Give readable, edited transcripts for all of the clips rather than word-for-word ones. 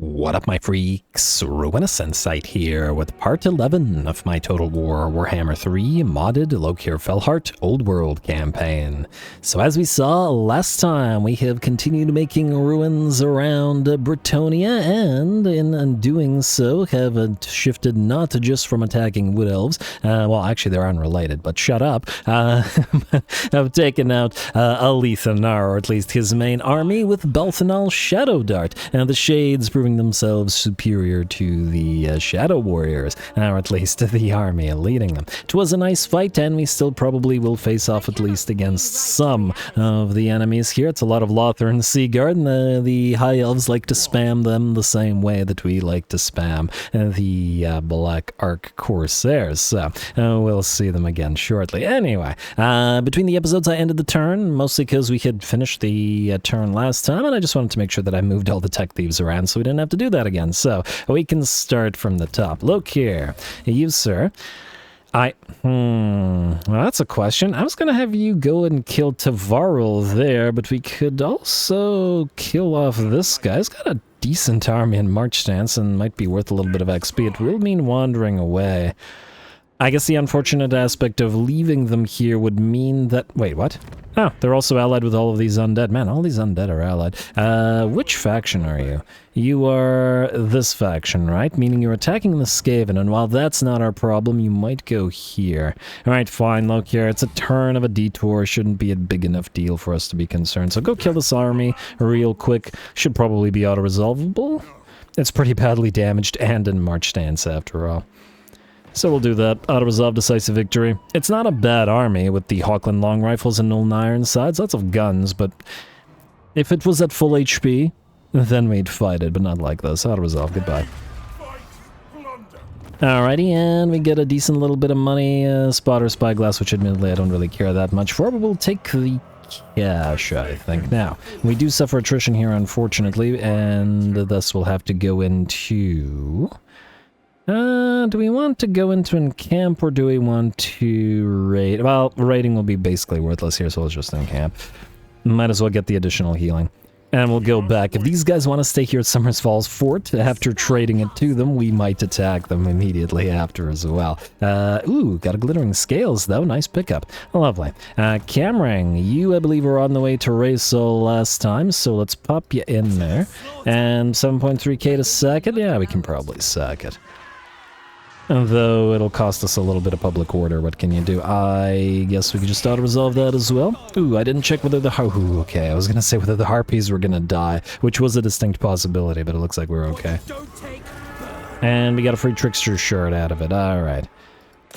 What up, my freaks? RuinousInsight here with part 11 of my Total War Warhammer 3 modded Lokhir Fellheart Old World campaign. So as we saw last time, we have continued making ruins around Bretonnia, and in doing so have shifted not just from attacking Wood Elves, well actually they're unrelated, but shut up, have taken out Alithanar, or at least his main army, with Balthanal Shadow Dart, and the Shades proving themselves superior to the Shadow Warriors, or at least the army leading them. 'Twas a nice fight, and we still probably will face off at least against some of the enemies here. It's a lot of Lothar and Seaguard, and the High Elves like to spam them the same way that we like to spam the Black Ark Corsairs, so we'll see them again shortly. Anyway, between the episodes I ended the turn, mostly because we had finished the turn last time, and I just wanted to make sure that I moved all the tech thieves around so we didn't have to do that again. So we can start from the top. Look here, you sir. Well, that's a question. I was gonna have you go and kill Tavarul there, but we could also kill off this guy. He's got a decent army in march stance and might be worth a little bit of XP. It will mean wandering away. I guess the unfortunate aspect of leaving them here would mean that... Wait, what? Oh, they're also allied with all of these undead. Man, all these undead are allied. Which faction are you? You are this faction, right? Meaning you're attacking the Skaven, and while that's not our problem, you might go here. Alright, fine, Lokhir. It's a turn of a detour. Shouldn't be a big enough deal for us to be concerned. So go kill this army real quick. Should probably be auto-resolvable. It's pretty badly damaged and in march stance after all. So we'll do that. Auto-resolve, decisive victory. It's not a bad army with the Hawkland long rifles and Nuln iron sides. Lots of guns, but if it was at full HP, then we'd fight it, but not like this. Auto-resolve, goodbye. Alrighty, and we get a decent little bit of money. Spotter spyglass, which admittedly I don't really care that much for, but we'll take the cash, I think. Now, we do suffer attrition here, unfortunately, and thus we'll have to go into... do we want to go into encamp, or do we want to raid? Well, raiding will be basically worthless here, so let's just encamp. Might as well get the additional healing. And we'll go back. If these guys want to stay here at Summers Falls Fort, after trading it to them, we might attack them immediately after as well. Ooh, got a glittering scales, though. Nice pickup. Lovely. Camrang, you, I believe, were on the way to Raisel last time, so let's pop you in there. And 7.3k to sack it? Yeah, we can probably sack it. Though it'll cost us a little bit of public order. What can you do? I guess we could just auto-resolve that as well. Ooh, I didn't check whether the... Ooh, okay, I was gonna say whether the Harpies were gonna die, which was a distinct possibility, but it looks like we're okay. And we got a free Trickster shard out of it. Alright.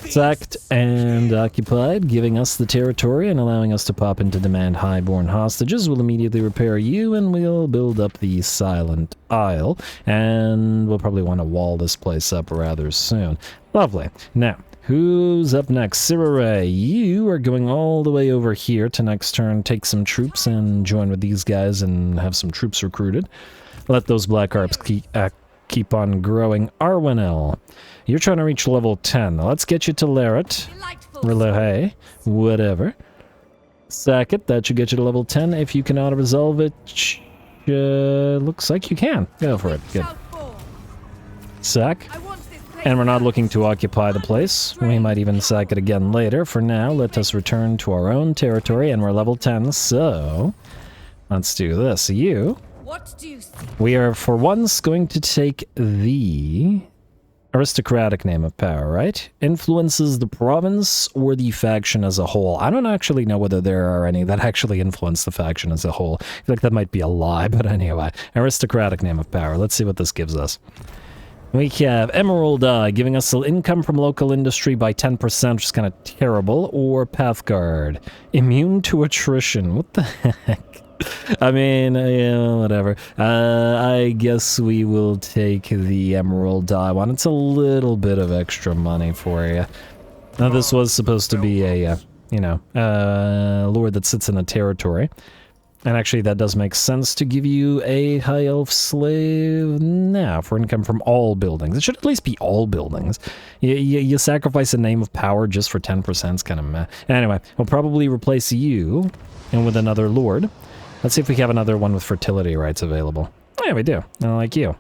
Sacked and occupied, giving us the territory and allowing us to pop into demand highborn hostages. We'll immediately repair you, and we'll build up the Silent Isle, and we'll probably want to wall this place up rather soon. Lovely. Now, who's up next? Sirare, you are going all the way over here to next turn take some troops and join with these guys and have some troops recruited. Let those Black Arps keep on growing. Arwenel, you're trying to reach level 10. Let's get you to Larret. Relahay. Whatever. Sack it. That should get you to level 10. If you can auto-resolve it, looks like you can. Go for it. Good. Sack. And we're not looking to occupy the place. We might even sack it again later. For now, let us return to our own territory, and we're level 10, so let's do this. What do you see? We are, for once, going to take the aristocratic name of power, right? Influences the province or the faction as a whole. I don't actually know whether there are any that actually influence the faction as a whole. I feel like that might be a lie, but anyway. Aristocratic name of power. Let's see what this gives us. We have Emerald Eye, giving us income from local industry by 10%, which is kind of terrible. Or Pathguard, immune to attrition. What the heck? I mean, yeah, whatever. I guess we will take the Emerald Eye one. It's a little bit of extra money for you. Now, this was supposed to be a, lord that sits in a territory. And actually, that does make sense to give you a High Elf slave now for income from all buildings. It should at least be all buildings. You sacrifice a name of power just for 10%. It's kind of meh. Anyway, we'll probably replace you and with another lord. Let's see if we have another one with fertility rights available. Yeah, we do. I like you.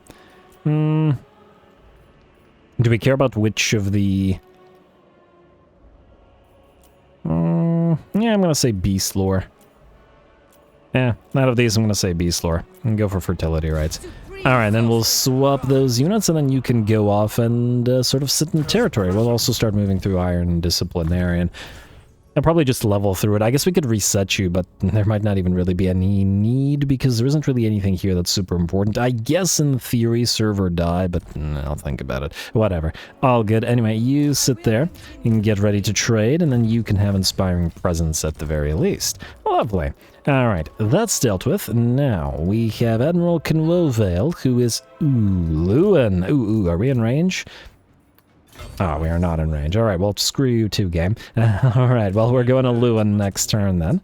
Do we care about which of the... yeah, I'm gonna say beast lore. Yeah, out of these, I'm gonna say beast lore. And go for fertility rights. Alright, then we'll swap those units, and then you can go off and sort of sit in territory. We'll also start moving through Iron Disciplinarian. I'll probably just level through it. I guess we could reset you, but there might not even really be any need, because there isn't really anything here that's super important. I guess in theory, serve or die, but I'll think about it. Whatever. All good. Anyway, you sit there, you can get ready to trade, and then you can have Inspiring Presence at the very least. Lovely. Alright, that's dealt with. Now, we have Admiral Kinwovale, who is... Lewin. Are we in range? Oh, we are not in range. Alright, well, screw you too, game. Alright, well, we're going to Lewin next turn, then.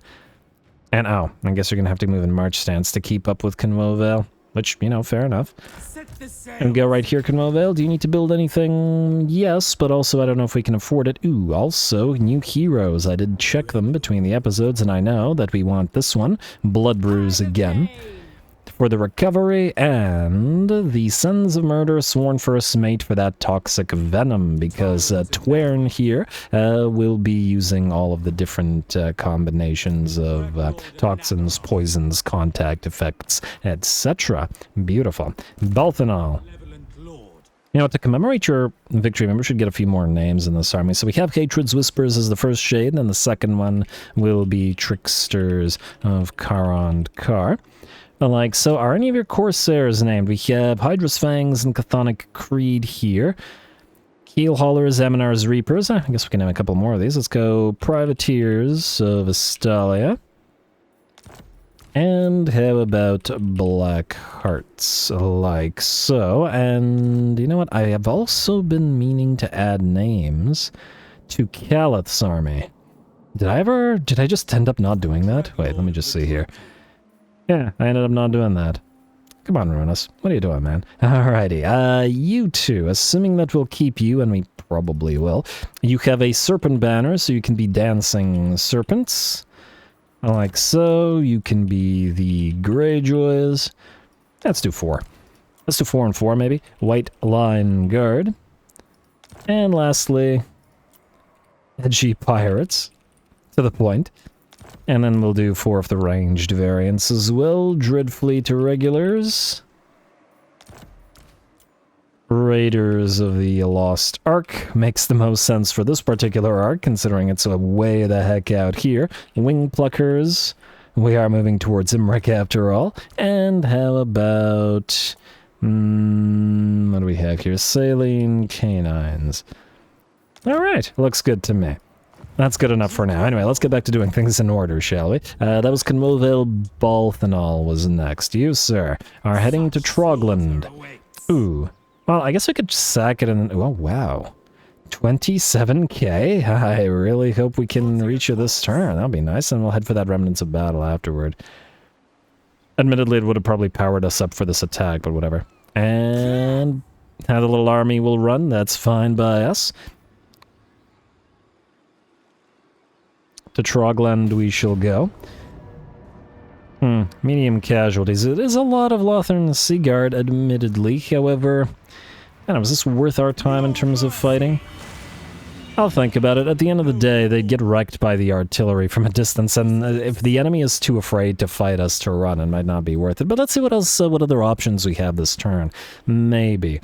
And, I guess you're going to have to move in March stance to keep up with Kinwovale. Which, you know, fair enough. And go right here, Kinwovale. Do you need to build anything? Yes, but also I don't know if we can afford it. Also, new heroes. I did check them between the episodes, and I know that we want this one, Blood Bruise again, for the recovery, and the Sons of Murder Sworn First Mate for that toxic venom, because Twern here will be using all of the different combinations of toxins, poisons, contact effects, etc. Beautiful. Balthanol. You know, to commemorate your victory, maybe we should get a few more names in this army. So we have Hatred's Whispers as the first shade, and then the second one will be Tricksters of Karond Kar. Like, so are any of your Corsairs named? We have Hydra's Fangs and Chthonic Creed here. Keel Haulers, Aminar's Reapers. I guess we can have a couple more of these. Let's go Privateers of Estalia. And how about Black Hearts, like so. And you know what? I have also been meaning to add names to Calith's army. Did I just end up not doing that? Wait, let me just see here. Yeah, I ended up not doing that. Come on, Ruinous. What are you doing, man? Alrighty, you two, assuming that we'll keep you, and we probably will, you have a serpent banner, so you can be dancing serpents. Like so. You can be the Greyjoys. Let's do 4. Let's do 4 and 4, maybe. White Line Guard. And lastly, edgy pirates. To the point. And then we'll do 4 of the ranged variants as well. Dreadfleet Irregulars. Raiders of the Lost Ark. Makes the most sense for this particular arc, considering it's way the heck out here. Wing Pluckers. We are moving towards Imric after all. And how about... what do we have here? Saline Canines. Alright, looks good to me. That's good enough for now. Anyway, let's get back to doing things in order, shall we? That was Kinwovale. Balthanol was next. You, sir, are heading to Trogland. Well, I guess we could sack it and... Oh, wow. 27k? I really hope we can reach you this turn. That'll be nice, and we'll head for that Remnants of Battle afterward. Admittedly, it would have probably powered us up for this attack, but whatever. And how the little army will run, that's fine by us. To Trogland we shall go. Medium casualties. It is a lot of Lothern Sea Guard, admittedly. However, I don't know, is this worth our time in terms of fighting? I'll think about it. At the end of the day, they'd get wrecked by the artillery from a distance, and if the enemy is too afraid to fight us to run, it might not be worth it. But let's see what else, what other options we have this turn. Maybe.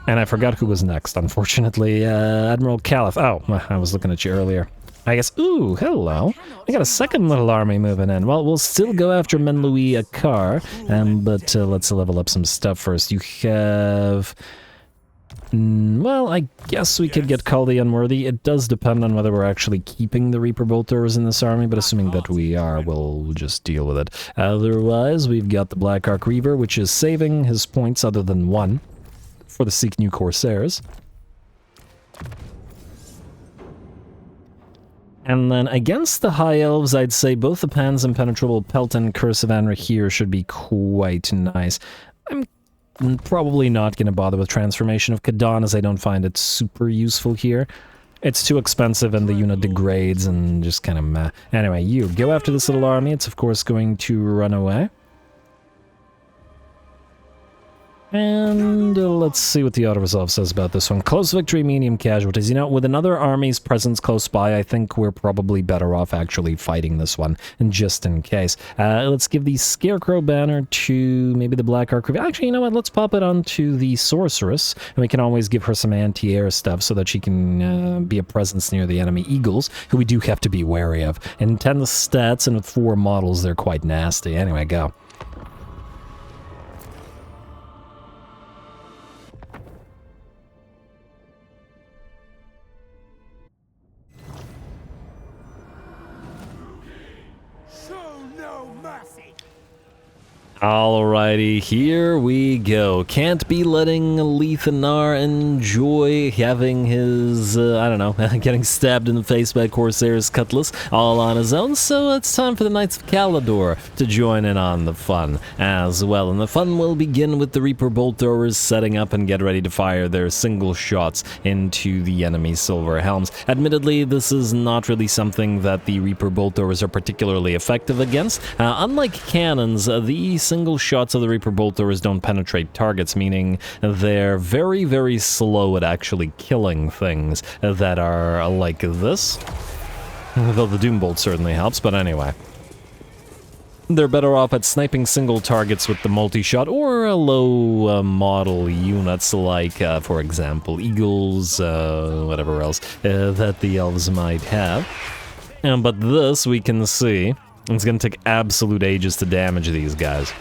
And I forgot who was next, unfortunately. Admiral Caliph. Oh, I was looking at you earlier. I guess... Ooh, hello. I got a second little army moving in. Well, we'll still go after Menlui Akar, but let's level up some stuff first. You have... well, I guess we could get Call the Unworthy. It does depend on whether we're actually keeping the Reaper Bolters in this army, but assuming that we are, we'll just deal with it. Otherwise, we've got the Black Ark Reaver, which is saving his points other than 1. For the Seek New Corsairs. And then against the High Elves, I'd say both the Pan's Impenetrable Pelt and Curse of Anra here should be quite nice. I'm probably not going to bother with Transformation of Kadan, as I don't find it super useful here. It's too expensive and the unit degrades and just kind of meh. Anyway, you go after this little army. It's of course going to run away. And let's see what the auto resolve says about this one. Close victory, medium casualties. You know, with another army's presence close by, I think we're probably better off actually fighting this one, and just in case. Let's give the Scarecrow banner to maybe the Black Arc. Actually, you know what? Let's pop it onto the Sorceress, and we can always give her some anti-air stuff so that she can be a presence near the enemy Eagles, who we do have to be wary of. And 10 stats, and with 4 models, they're quite nasty. Anyway, go. Alrighty, here we go. Can't be letting Lethanar enjoy having his, I don't know, getting stabbed in the face by Corsair's cutlass all on his own, so it's time for the Knights of Calador to join in on the fun as well. And the fun will begin with the Reaper Bolt Throwers setting up and get ready to fire their single shots into the enemy Silver Helms. Admittedly, this is not really something that the Reaper Bolt Throwers are particularly effective against. Unlike cannons, the single shots of the Reaper Bolt Throwers don't penetrate targets, meaning they're very, very slow at actually killing things that are like this. Though the Doom Bolt certainly helps, but anyway. They're better off at sniping single targets with the multi-shot or low model units like, for example, Eagles, whatever else that the elves might have. But this, we can see, it's going to take absolute ages to damage these guys.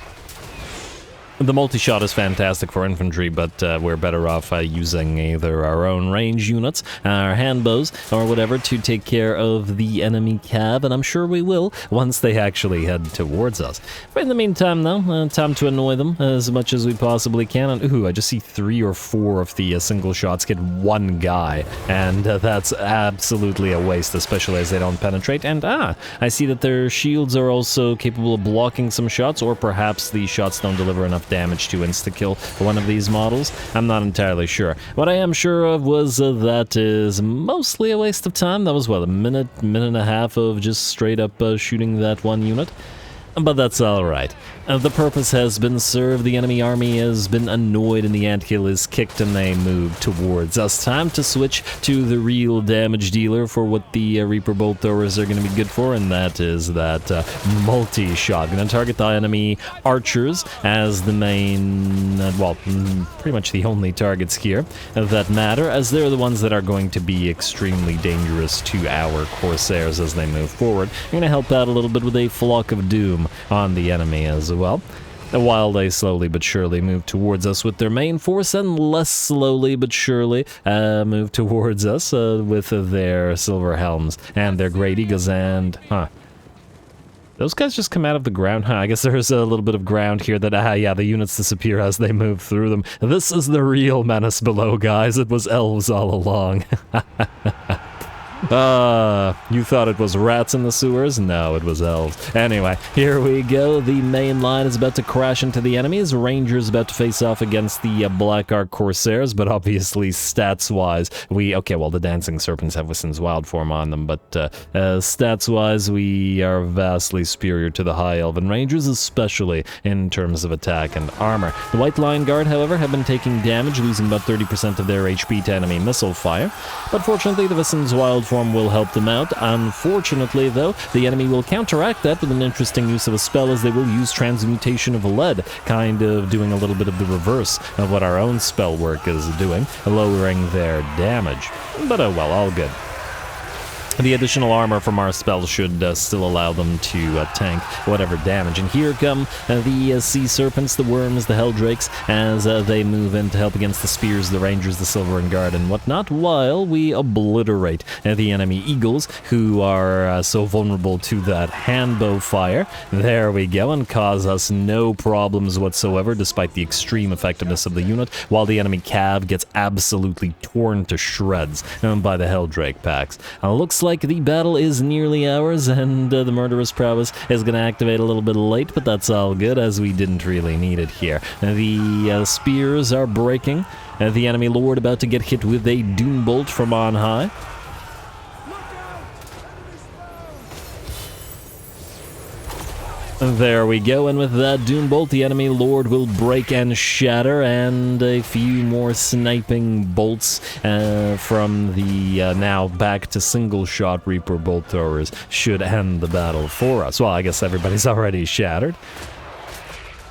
The multi-shot is fantastic for infantry, but we're better off using either our own range units, our handbows, or whatever to take care of the enemy cav, and I'm sure we will once they actually head towards us. But in the meantime, though, time to annoy them as much as we possibly can. And ooh, I just see 3 or 4 of the single shots hit one guy, and that's absolutely a waste, especially as they don't penetrate. And I see that their shields are also capable of blocking some shots, or perhaps the shots don't deliver enough damage to insta-kill one of these models. I'm not entirely sure. What I am sure of was that is mostly a waste of time. That was, what, a minute and a half of just straight up shooting that one unit? But that's alright. The purpose has been served, the enemy army has been annoyed, and the anthill is kicked, and they move towards us. Time to switch to the real damage dealer for what the Reaper Bolt Throwers are going to be good for, and that is that multi-shot. Going to target the enemy archers as the main, well, pretty much the only targets here that matter, as they're the ones that are going to be extremely dangerous to our Corsairs as they move forward. I'm going to help out a little bit with a Flock of Doom on the enemy as well, while they slowly but surely move towards us with their main force, and less slowly but surely move towards us with their Silver Helms and their Great Eagles. And those guys just come out of the ground. I guess there's a little bit of ground here that, yeah, the units disappear as they move through them. This is the real menace below, guys. It was elves all along. You thought it was rats in the sewers? No, it was elves. Anyway, here we go. The main line is about to crash into the enemies. Rangers about to face off against the Black Arc Corsairs, but obviously stats-wise, okay, well, the Dancing Serpents have Wissen's Wild Form on them, but stats-wise, we are vastly superior to the High Elven Rangers, especially in terms of attack and armor. The White Lion Guard, however, have been taking damage, losing about 30% of their HP to enemy missile fire, but fortunately, the Wissen's Wild Form will help them out. Unfortunately, though, the enemy will counteract that with an interesting use of a spell, as they will use Transmutation of Lead, kind of doing a little bit of the reverse of what our own spell work is doing, lowering their damage. But oh well, all good. The additional armor from our spell should still allow them to tank whatever damage. And here come the Sea Serpents, the Worms, the Helldrakes, as they move in to help against the Spears, the Rangers, the Silvern Guard, and whatnot, while we obliterate the enemy Eagles, who are so vulnerable to that handbow fire. There we go, and cause us no problems whatsoever, despite the extreme effectiveness of the unit, while the enemy Cav gets absolutely torn to shreds by the Helldrake packs. Looks like the battle is nearly ours, and the Murderous Prowess is going to activate a little bit late, but that's all good, as we didn't really need it here. The spears are breaking. The enemy lord about to get hit with a Doom Bolt from on high. There we go, and with that Doom Bolt, the enemy Lord will break and shatter, and a few more sniping bolts from the now back to single-shot Reaper Bolt throwers should end the battle for us. Well, I guess everybody's already shattered,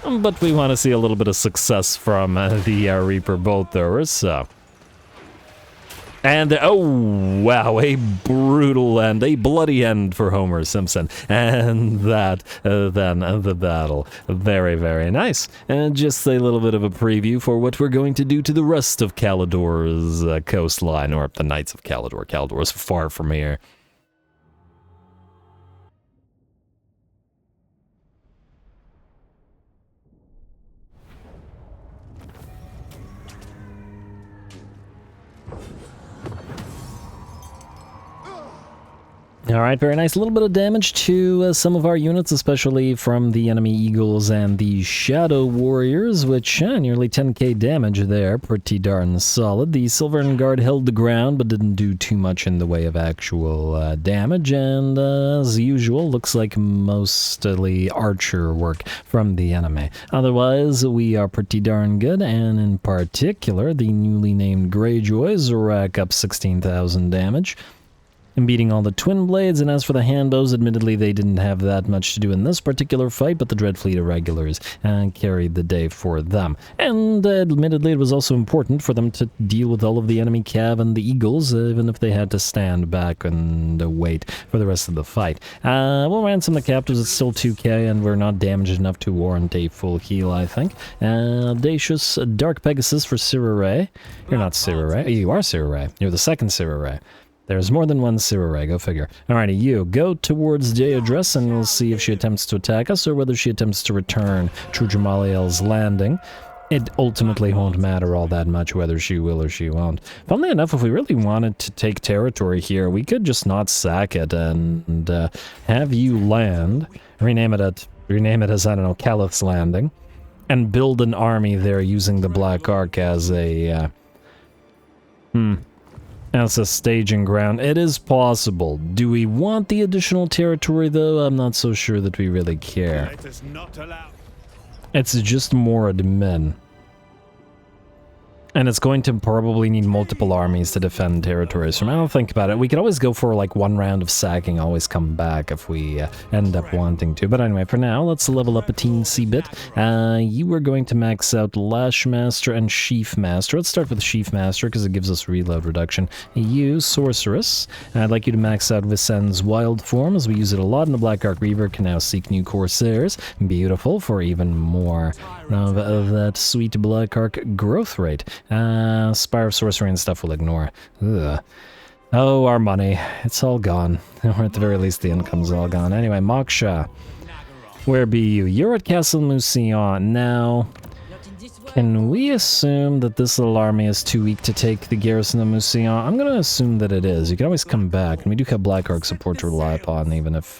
but we want to see a little bit of success from the Reaper Bolt throwers, so... And, oh, wow, a brutal end, a bloody end for Homer Simpson. And that, then, the battle. Very, very nice. And just a little bit of a preview for what we're going to do to the rest of Kalador's coastline, or the Knights of Kalador. Kalador is far from here. Alright, very nice. A little bit of damage to some of our units, especially from the enemy Eagles and the Shadow Warriors, which nearly 10k damage there. Pretty darn solid. The Silvern Guard held the ground, but didn't do too much in the way of actual damage, and as usual, looks like mostly archer work from the enemy. Otherwise, we are pretty darn good, and in particular, the newly named Greyjoys rack up 16,000 damage. And beating all the twin blades, and as for the handbows, admittedly they didn't have that much to do in this particular fight, but the Dreadfleet Irregulars carried the day for them. And admittedly it was also important for them to deal with all of the enemy Cav and the Eagles, even if they had to stand back and wait for the rest of the fight. We'll ransom the captives, it's still 2k, and we're not damaged enough to warrant a full heal, I think. Audacious Dark Pegasus for Siraray. You're not Siraray. You are Siraray. You're the second Siraray. There's more than one Siraray, go figure. Alrighty, you go towards Deodress, and we'll see if she attempts to attack us or whether she attempts to return to Dramaliel's Landing. It ultimately won't matter all that much whether she will or she won't. Funnily enough, if we really wanted to take territory here, we could just not sack it and have you land, rename it as, I don't know, Calith's Landing, and build an army there using the Black Ark as a, as a staging ground. It is possible. Do we want the additional territory, though? I'm not so sure that we really care. It's just more admin. And it's going to probably need multiple armies to defend territories from. I don't think about it. We could always go for like one round of sacking, always come back if we end up wanting to. But anyway, for now, let's level up a teensy bit. You were going to max out Lash Master and Sheaf Master. Let's start with Sheaf Master because it gives us reload reduction. You, Sorceress. I'd like you to max out Vicenne's Wild Form, as we use it a lot, and the Black Ark Reaver can now seek new Corsairs. Beautiful, for even more of that sweet Black Ark growth rate. Spire of Sorcery and stuff we'll ignore. Ugh. Oh, our money. It's all gone. Or at the very least, the income's all gone. Anyway, Moksha. Where be you? You're at Castle Mousillon. Now, can we assume that this little army is too weak to take the garrison of Mousillon? I'm going to assume that it is. You can always come back. And we do have Black Ark support to rely upon, even if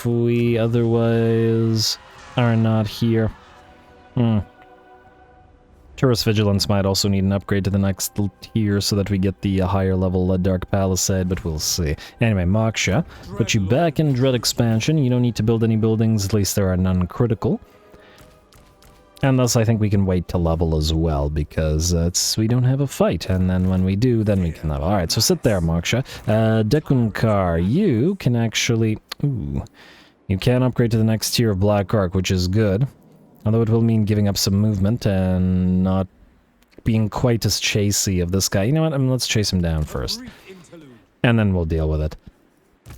we otherwise are not here. Tourist Vigilance might also need an upgrade to the next tier so that we get the higher level Dark Palisade, but we'll see. Anyway, Moksha, put you back in Dread Expansion. You don't need to build any buildings, at least there are none critical. And thus I think we can wait to level as well, because we don't have a fight, and then when we do, then we can level. Alright, so sit there, Moksha. Dekunkar, you can actually... Ooh, you can upgrade to the next tier of Black Ark, which is good. Although it will mean giving up some movement and not being quite as chasey of this guy. You know what? Let's chase him down first. And then we'll deal with it.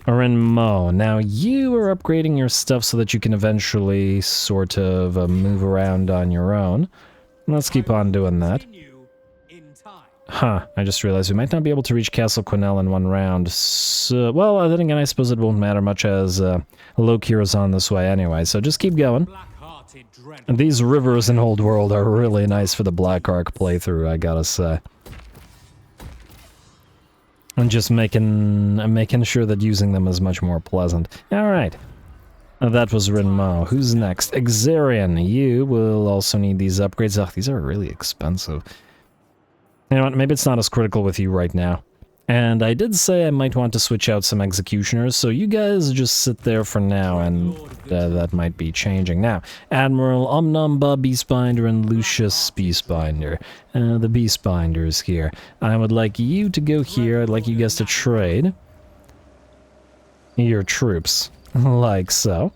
Orin Mo. Now you are upgrading your stuff so that you can eventually sort of move around on your own. Let's keep on doing that. Huh, I just realized we might not be able to reach Castle Quinnell in one round. So, well, then again, I suppose it won't matter much as Lokhir is on this way anyway, so just keep going. And these rivers in Old World are really nice for the Black Ark playthrough, I gotta say. And just making sure that using them is much more pleasant. Alright. That was Rinmo. Who's next? Exarian, you will also need these upgrades. Ugh, these are really expensive. You know what, maybe it's not as critical with you right now. And I did say I might want to switch out some executioners, so you guys just sit there for now, and that might be changing. Now, Admiral Omnamba Beastbinder and Lucius Beastbinder. The Beastbinders here. I would like you to go here. I'd like you guys to trade your troops, like so.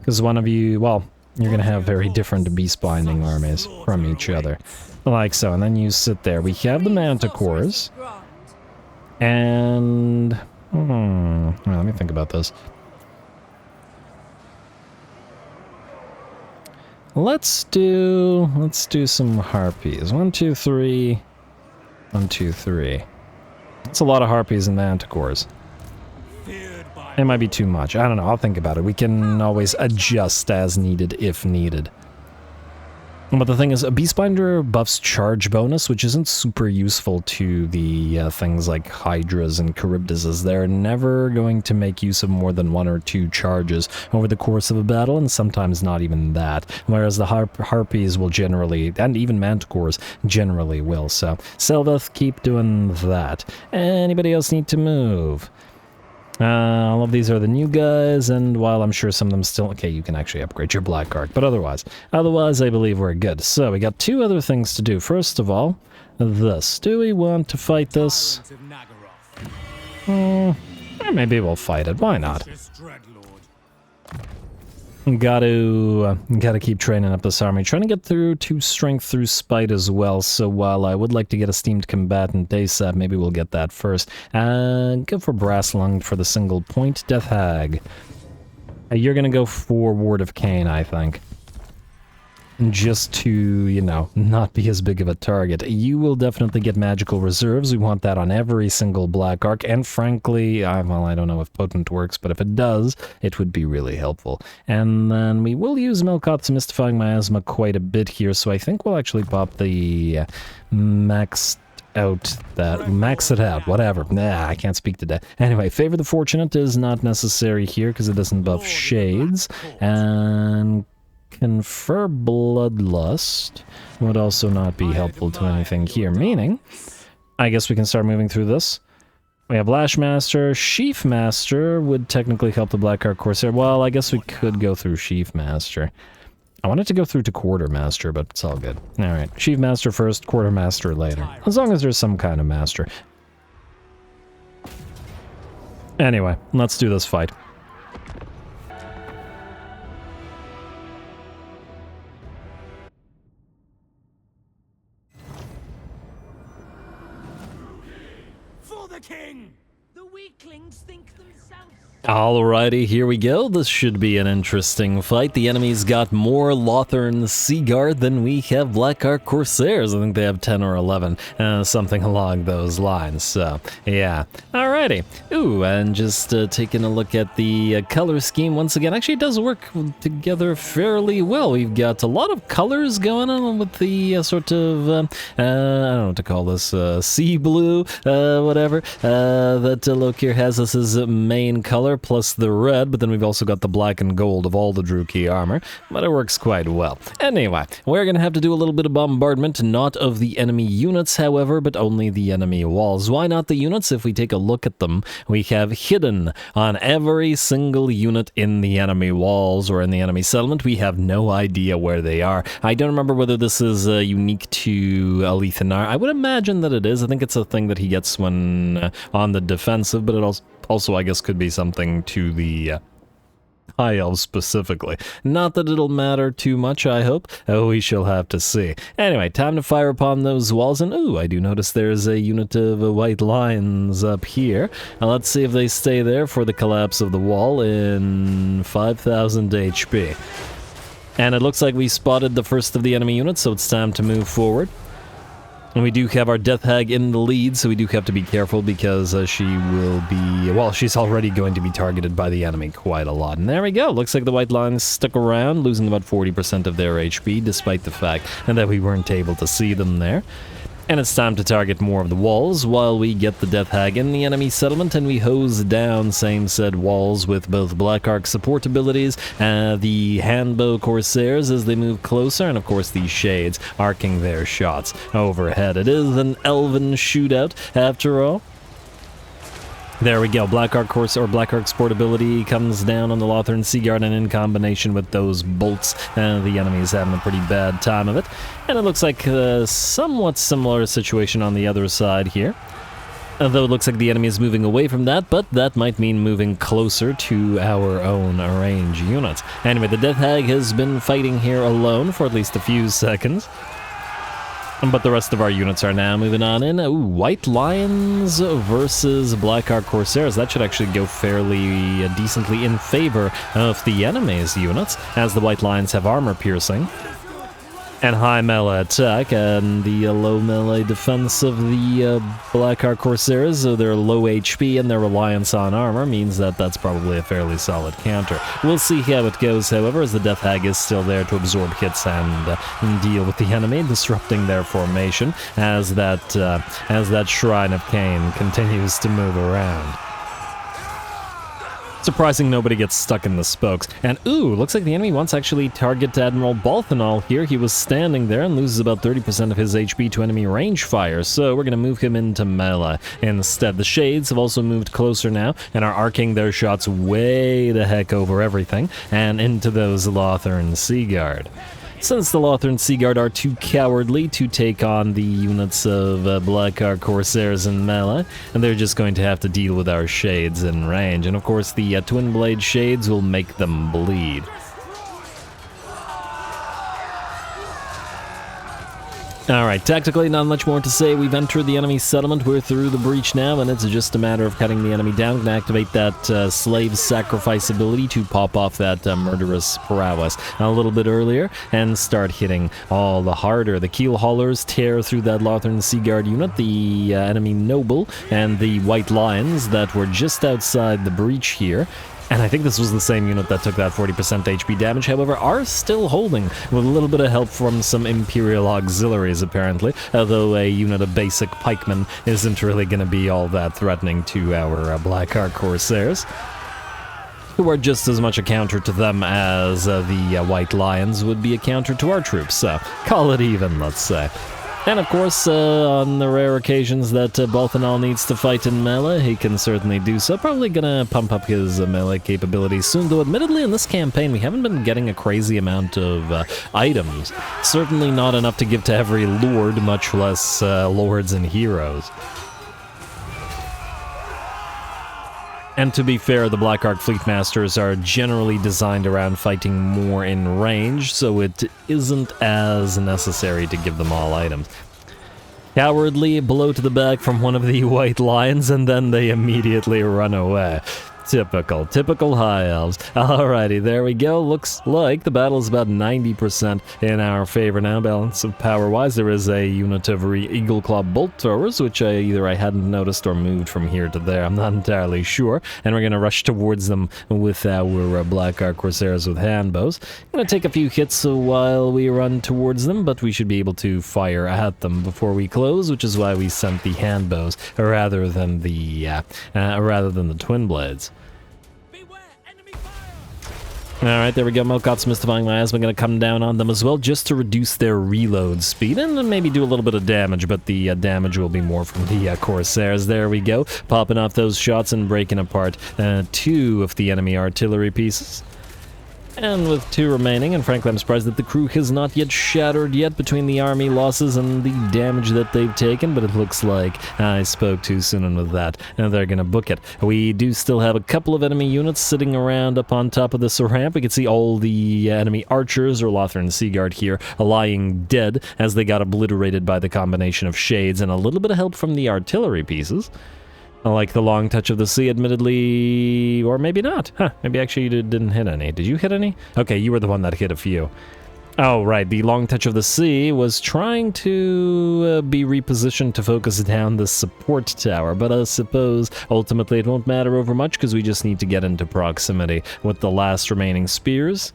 Because one of you, well, you're going to have very different beastbinding armies from each other. Like so, and then you sit there. We have the Manticores. And well, let me think about this. Let's do some harpies. 1, 2, 3. 1, 2, 3. That's a lot of harpies and manticores. It might be too much. I don't know. I'll think about it. We can always adjust as needed if needed. But the thing is, a Beastbinder buffs charge bonus, which isn't super useful to the things like Hydras and Charybdises. They're never going to make use of more than 1 or 2 charges over the course of a battle, and sometimes not even that. Whereas the Harpies will generally, and even Manticores generally will. So, Selveth, keep doing that. Anybody else need to move? All of these are the new guys, and while I'm sure some of them still... Okay, you can actually upgrade your Black Arc, but otherwise I believe we're good. So, we got 2 other things to do. First of all, this. Do we want to fight this? Maybe we'll fight it. Why not? Gotta keep training up this army. Trying to get through 2 strength through spite as well, so while I would like to get a steamed combatant ASAP, maybe we'll get that first. Go for brass lunged for the single point. Death Hag. You're gonna go for Ward of Cain, I think. Just to, you know, not be as big of a target. You will definitely get magical reserves. We want that on every single Black Arc, and frankly, well, I don't know if Potent works, but if it does, it would be really helpful. And then we will use Melkot's Mystifying Miasma quite a bit here, so I think we'll actually pop the max it out, whatever. Nah, I can't speak today. Anyway, Favor the Fortunate is not necessary here because it doesn't buff Shades, and Confer Bloodlust would also not be helpful to anything here, meaning I guess we can start moving through this. We have Lashmaster. Sheaf Master would technically help the Black Arc Corsair. Well, I guess we could go through Sheaf Master. I wanted to go through to Quartermaster, but it's all good. Alright, Sheaf Master first, Quartermaster later. As long as there's some kind of master. Anyway, let's do this fight. King! The weaklings think themselves. Alrighty, here we go. This should be an interesting fight. The enemy's got more Lothern Seaguard than we have Black Arc Corsairs. I think they have 10 or 11, something along those lines. So, yeah. Alrighty. Ooh, and just taking a look at the color scheme once again. Actually, it does work together fairly well. We've got a lot of colors going on with the sort of, I don't know what to call this, sea blue, whatever, that Lokhir has as his main color, plus the red, but then we've also got the black and gold of all the Druchii armor, but it works quite well. Anyway, we're gonna have to do a little bit of bombardment, not of the enemy units, however, but only the enemy walls. Why not the units? If we take a look at them, we have hidden on every single unit in the enemy walls or in the enemy settlement. We have no idea where they are. I don't remember whether this is unique to Alethanar. I would imagine that it is. I think it's a thing that he gets when on the defensive, but it also I guess could be something to the High Elves specifically. Not that it'll matter too much, I hope. Oh, we shall have to see. Anyway, time to fire upon those walls, and ooh, I do notice there's a unit of white lions up here. Now let's see if they stay there for the collapse of the wall in 5,000 HP. And it looks like we spotted the first of the enemy units, so it's time to move forward. And we do have our Death Hag in the lead, so we do have to be careful because she will be... Well, she's already going to be targeted by the enemy quite a lot. And there we go. Looks like the White Lions stuck around, losing about 40% of their HP, despite the fact that we weren't able to see them there. And it's time to target more of the walls while we get the Death Hag in the enemy settlement and we hose down same said walls with both Black Arc support abilities, the Handbow Corsairs as they move closer, and of course the Shades arcing their shots overhead. It is an elven shootout after all. There we go. Black Ark Course or Black Ark's portability comes down on the Lothern Seaguard, and in combination with those bolts, the enemy is having a pretty bad time of it. And it looks like a somewhat similar situation on the other side here. Though it looks like the enemy is moving away from that, but that might mean moving closer to our own range units. Anyway, the Death Hag has been fighting here alone for at least a few seconds. But the rest of our units are now moving on in. Ooh, White Lions versus Black Ark Corsairs. That should actually go fairly decently in favor of the enemy's units, as the White Lions have armor piercing and high melee attack, and the low melee defense of the Black Ark Corsairs, so their low HP and their reliance on armor means that that's probably a fairly solid counter. We'll see how it goes, however, as the Death Hag is still there to absorb hits and deal with the enemy, disrupting their formation as that Shrine of Cain continues to move around. Surprising nobody gets stuck in the spokes. And ooh, looks like the enemy wants to actually target Admiral Balthanol here. He was standing there and loses about 30% of his HP to enemy range fire, so we're going to move him into melee instead. The Shades have also moved closer now and are arcing their shots way the heck over everything and into those Lothern Seaguard. Since the Lothern Seaguard are too cowardly to take on the units of Black Ark Corsairs in melee, and they're just going to have to deal with our Shades in range. And of course, the Twin Blade Shades will make them bleed. Alright, tactically not much more to say. We've entered the enemy settlement, we're through the breach now, and it's just a matter of cutting the enemy down and activate that slave sacrifice ability to pop off that murderous prowess a little bit earlier and start hitting all the harder. The keel haulers tear through that Lothern Seaguard unit, the enemy noble, and the White Lions that were just outside the breach here. And I think this was the same unit that took that 40% HP damage, however, are still holding, with a little bit of help from some Imperial auxiliaries, apparently, although a unit of basic pikemen isn't really going to be all that threatening to our Black Ark Corsairs, who are just as much a counter to them as the White Lions would be a counter to our troops, so call it even, let's say. And of course, on the rare occasions that Balthanol needs to fight in melee, he can certainly do so. Probably gonna pump up his melee capabilities soon, though admittedly in this campaign we haven't been getting a crazy amount of items. Certainly not enough to give to every lord, much less lords and heroes. And to be fair, the Black Ark Fleet Masters are generally designed around fighting more in range, so it isn't as necessary to give them all items. Cowardly blow to the back from one of the White Lions, and then they immediately run away. Typical High Elves. Alrighty, there we go. Looks like the battle is about 90% in our favor now, balance of power-wise. There is a unit of Eagle Claw Bolt Throwers, which either I hadn't noticed or moved from here to there. I'm not entirely sure. And we're going to rush towards them with our Black Ark Corsairs with handbows. Going to take a few hits while we run towards them, but we should be able to fire at them before we close, which is why we sent the handbows rather than the Twin Blades. Alright, there we go. Melkot's Mystifying Miasma going to come down on them as well, just to reduce their reload speed, and then maybe do a little bit of damage, but the damage will be more from the Corsairs. There we go. Popping off those shots and breaking apart 2 of the enemy artillery pieces. And with 2 remaining, and frankly I'm surprised that the crew has not yet shattered yet between the army losses and the damage that they've taken, but it looks like I spoke too soon with that, and they're gonna book it. We do still have a couple of enemy units sitting around up on top of this ramp. We can see all the enemy archers, or Lothern Seaguard here, lying dead as they got obliterated by the combination of Shades and a little bit of help from the artillery pieces. I like the Long Touch of the Sea, admittedly, or maybe not. Maybe actually you didn't hit any. Did you hit any? Okay, you were the one that hit a few. Oh, right, the Long Touch of the Sea was trying to be repositioned to focus down the support tower, but I suppose ultimately it won't matter over much because we just need to get into proximity with the last remaining spears.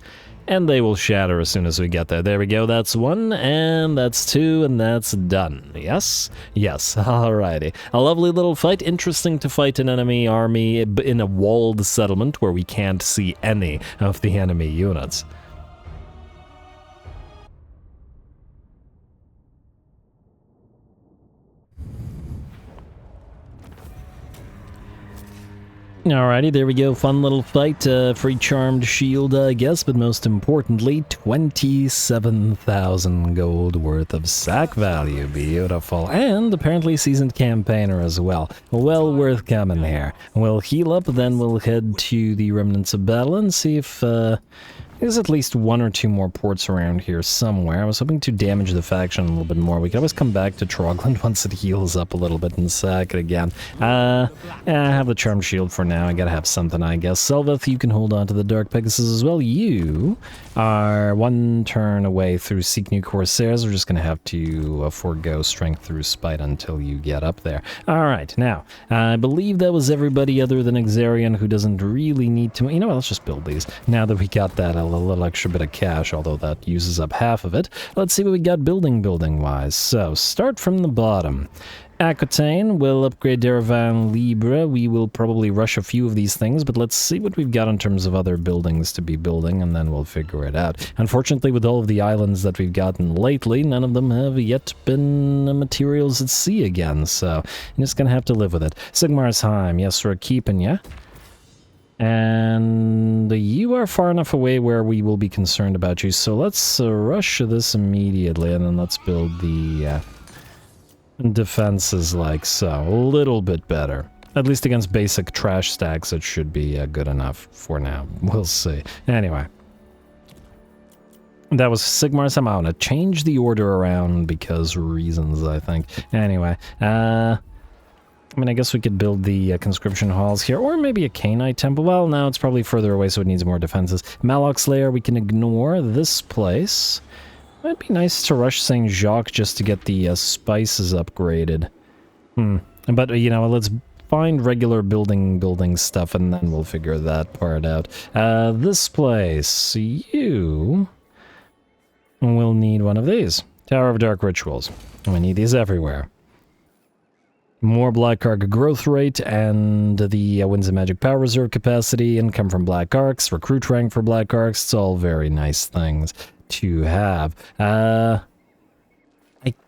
And they will shatter as soon as we get there. There we go, that's 1, and that's 2, and that's done. Yes? Yes, alrighty. A lovely little fight. Interesting to fight an enemy army in a walled settlement where we can't see any of the enemy units. Alrighty, there we go. Fun little fight. Free charmed shield, I guess, but most importantly, 27,000 gold worth of sack value. Beautiful. And apparently seasoned campaigner as well. Well worth coming here. We'll heal up, then we'll head to the Remnants of Battle and see if there's at least one or two more ports around here somewhere. I was hoping to damage the faction a little bit more. We could always come back to Trogland once it heals up a little bit and sack it again. I have the Charm Shield for now. I gotta have something, I guess. Selveth, you can hold on to the Dark Pegasus as well. You are one turn away through Seek New Corsairs. We're just gonna have to forego Strength through Spite until you get up there. Alright, now, I believe that was everybody other than Exarian who doesn't really need to... You know what, let's just build these. Now that we got that a little extra bit of cash, although that uses up half of it. Let's see what we got building-wise. So, start from the bottom. Aquitaine will upgrade Deravan Libre. We will probably rush a few of these things, but let's see what we've got in terms of other buildings to be building, and then we'll figure it out. Unfortunately, with all of the islands that we've gotten lately, none of them have yet been materials at sea again, so I'm just gonna have to live with it. Sigmarsheim, yes, we're keeping ya. And you are far enough away where we will be concerned about you, so let's rush this immediately, and then let's build the defenses like so. A little bit better. At least against basic trash stacks, it should be good enough for now. We'll see. Anyway. That was Sigmar's. I'm going to change the order around because reasons, I think. Anyway, I mean, I guess we could build the conscription halls here, or maybe a Cainite temple. Well, no, it's probably further away, so it needs more defenses. Malok's Lair, we can ignore this place. Might be nice to rush St. Jacques just to get the spices upgraded. But, you know, let's find regular building stuff, and then we'll figure that part out. This place, you will need one of these. Tower of Dark Rituals. We need these everywhere. More Black Arc growth rate, and the Winds of Magic Power Reserve capacity, income from Black Arcs, recruit rank for Black Arcs. It's all very nice things to have. I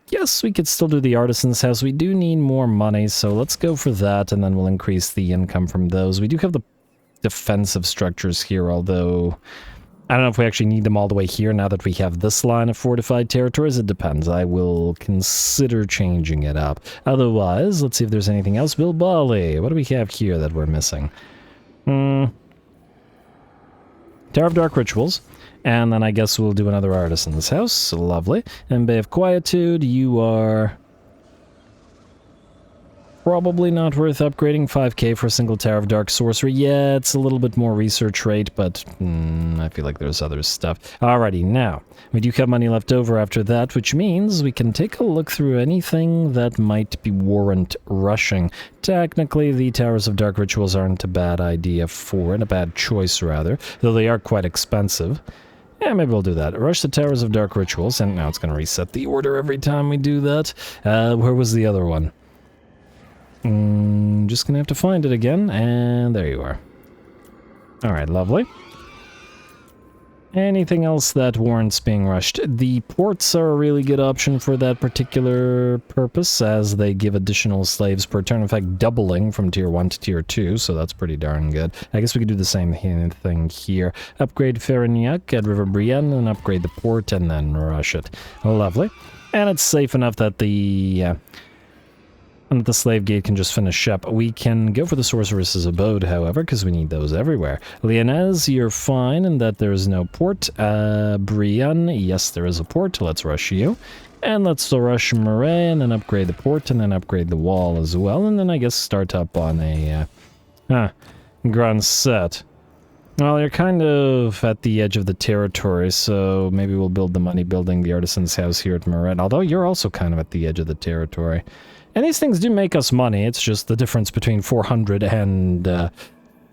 guess we could still do the Artisan's House. We do need more money, so let's go for that, and then we'll increase the income from those. We do have the defensive structures here, although I don't know if we actually need them all the way here now that we have this line of fortified territories. It depends. I will consider changing it up. Otherwise, let's see if there's anything else. Bilbali, what do we have here that we're missing? Tower of Dark Rituals. And then I guess we'll do another Artisan's House. Lovely. And Bay of Quietude, you are probably not worth upgrading. 5k for a single Tower of Dark Sorcery. Yeah, it's a little bit more research rate, but I feel like there's other stuff. Alrighty, now, we do have money left over after that, which means we can take a look through anything that might be warrant rushing. Technically, the Towers of Dark Rituals aren't a bad idea for it, a bad choice rather, though they are quite expensive. Yeah, maybe we'll do that. Rush the Towers of Dark Rituals, and now it's going to reset the order every time we do that. Where was the other one? Just going to have to find it again, and there you are. Alright, lovely. Anything else that warrants being rushed? The ports are a really good option for that particular purpose, as they give additional slaves per turn, in fact doubling from tier 1 to tier 2, so that's pretty darn good. I guess we could do the same thing here. Upgrade Ferignac at River Brienne, and upgrade the port, and then rush it. Lovely. And it's safe enough that the slave gate can just finish up. We can go for the Sorceress's Abode, however, because we need those everywhere. Lyonesse, you're fine in that there is no port. Brienne, yes, there is a port. Let's rush you. And let's rush Marais, and then upgrade the port, and then upgrade the wall as well. And then I guess start up on a Grand Set. Well, you're kind of at the edge of the territory, so maybe we'll build the money building the Artisan's House here at Marais, although you're also kind of at the edge of the territory. And these things do make us money, it's just the difference between 400 and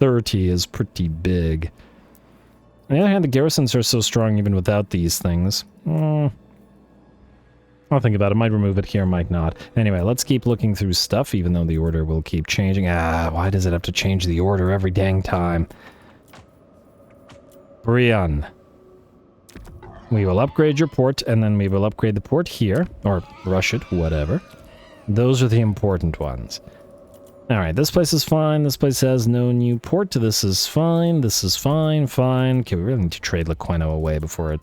30 is pretty big. On the other hand, the garrisons are so strong even without these things. I'll think about it. Might remove it here, might not. Anyway, let's keep looking through stuff, even though the order will keep changing. Why does it have to change the order every dang time? Brienne. We will upgrade your port, and then we will upgrade the port here, or rush it, whatever. Those are the important ones. Alright, this place is fine. This place has no new port. This is fine. This is fine. Fine. Okay, we really need to trade Lequino away before it,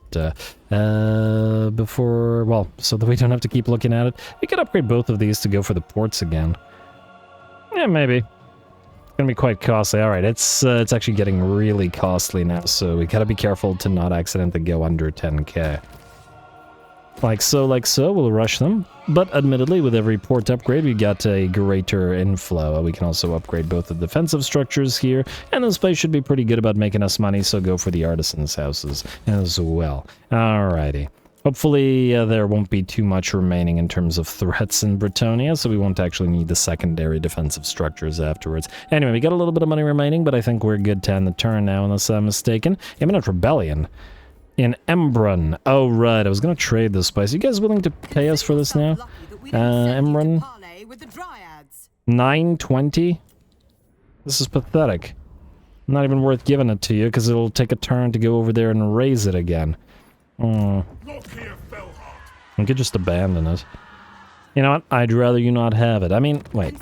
well, so that we don't have to keep looking at it. We could upgrade both of these to go for the ports again. Yeah, maybe. It's gonna be quite costly. Alright, it's actually getting really costly now, so we gotta be careful to not accidentally go under 10k. Like so, we'll rush them. But admittedly, with every port upgrade, we got a greater inflow. We can also upgrade both the defensive structures here, and this place should be pretty good about making us money, so go for the artisans' houses as well. Alrighty. Hopefully, there won't be too much remaining in terms of threats in Bretonia, so we won't actually need the secondary defensive structures afterwards. Anyway, we got a little bit of money remaining, but I think we're good to end the turn now, unless I'm mistaken. Imminent Rebellion. In Embrun. Oh, right. I was going to trade this place. You guys willing to pay us for this now? Embrun. 920? This is pathetic. Not even worth giving it to you, because it'll take a turn to go over there and raise it again. Lokhir Fellheart. We could just abandon it. You know what? I'd rather you not have it. I mean, wait.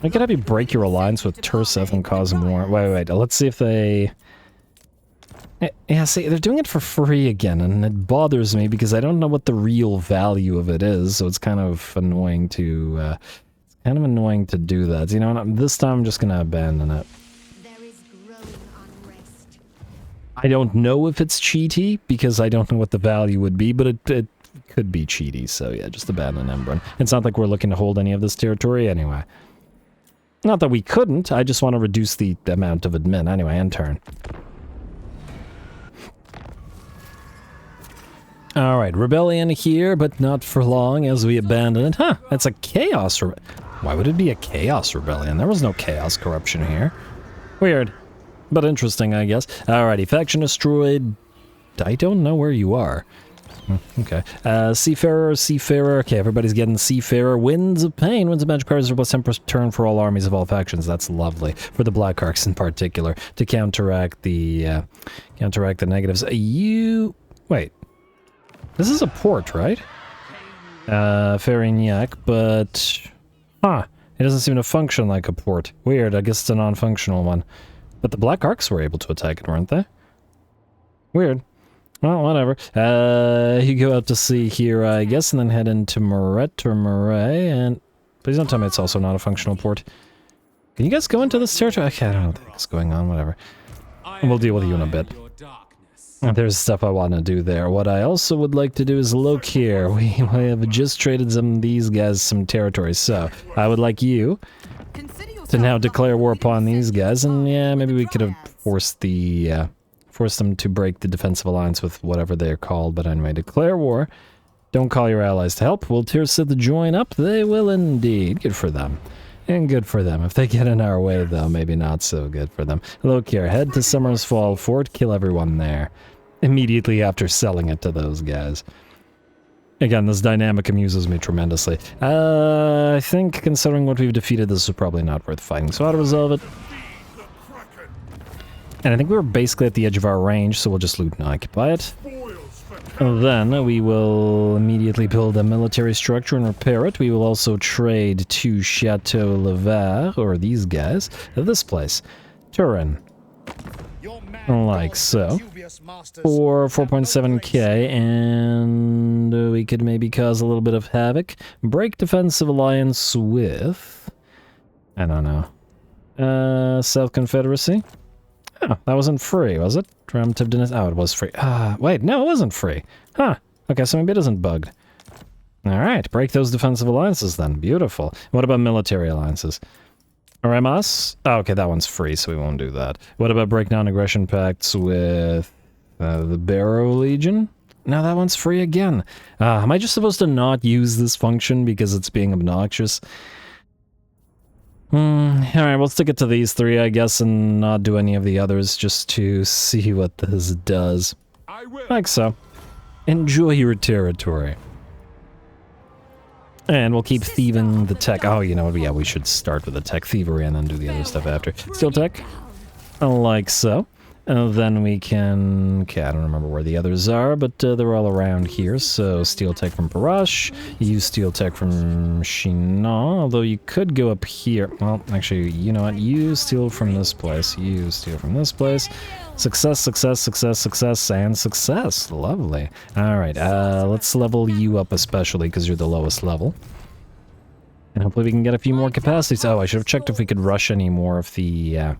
I could have you break your alliance with Turseth and cause more. Wait. Let's see if they... Yeah, see, they're doing it for free again, and it bothers me because I don't know what the real value of it is, so it's kind of annoying to, do that. You know what, this time I'm just gonna abandon it. There is growing unrest. I don't know if it's cheaty, because I don't know what the value would be, but it could be cheaty, so yeah, just abandon Embrun. It's not like we're looking to hold any of this territory anyway. Not that we couldn't, I just want to reduce the amount of admin. Anyway, end turn. Alright, rebellion here, but not for long as we abandon it. Huh, that's a chaos Why would it be a chaos rebellion? There was no chaos corruption here. Weird, but interesting, I guess. Alrighty, faction destroyed. I don't know where you are. Okay. Seafarer. Okay, everybody's getting Seafarer. Winds of Pain. Winds of Magic powers are plus 10% turn for all armies of all factions. That's lovely. For the Black Arcs in particular, to counteract the negatives. Wait. This is a port, right? Ferrignac, but... Huh. It doesn't seem to function like a port. Weird, I guess it's a non-functional one. But the Black Arcs were able to attack it, weren't they? Weird. Well, whatever. You go out to sea here, I guess, and then head into Moret or Moray, and... Please don't tell me it's also not a functional port. Can you guys go into this territory? Okay, I don't know what the heck's going on, whatever. We'll deal with you in a bit. There's stuff I want to do there. What I also would like to do is Lokhir. We have just traded these guys some territory, so I would like you to now declare war upon these guys, and yeah, maybe we could have forced them to break the defensive alliance with whatever they're called, but anyway, declare war. Don't call your allies to help. Will Turseth join up? They will indeed. Good for them. And good for them. If they get in our way, though, maybe not so good for them. Lokhir, head to Summer's Fall Fort, kill everyone there. Immediately after selling it to those guys. Again, this dynamic amuses me tremendously. I think, considering what we've defeated, this is probably not worth fighting, so I'll resolve it. And I think we're basically at the edge of our range, so we'll just loot and occupy it. And then we will immediately build a military structure and repair it. We will also trade to Chateau Levar, or these guys, this place, Turin. Like so. For 4.7k, and we could maybe cause a little bit of havoc. Break defensive alliance with... I don't know. South Confederacy? Oh, that wasn't free, was it? Oh, it was free. Wait, no, it wasn't free. Huh. Okay, so maybe it isn't bugged. Alright, break those defensive alliances then. Beautiful. What about military alliances? Remas? Oh, okay, that one's free, so we won't do that. What about break non-aggression pacts with the Barrow Legion? No, that one's free again. Am I just supposed to not use this function because it's being obnoxious? Alright, we'll stick it to these three, I guess, and not do any of the others just to see what this does. Like so. Enjoy your territory. And we'll keep thieving the tech. Oh, you know what? Yeah, we should start with the tech thievery and then do the other stuff after. Steel tech. Like so. Then we can... Okay, I don't remember where the others are, but they're all around here. So, Steel Tech from Parash, you Steel Tech from Shinan, although you could go up here. Well, actually, you know what? You steal from this place. You steal from this place. Success, success, success, success, and success. Lovely. Alright, let's level you up especially, because you're the lowest level. And hopefully we can get a few more capacities. Oh, I should have checked if we could rush any more of the...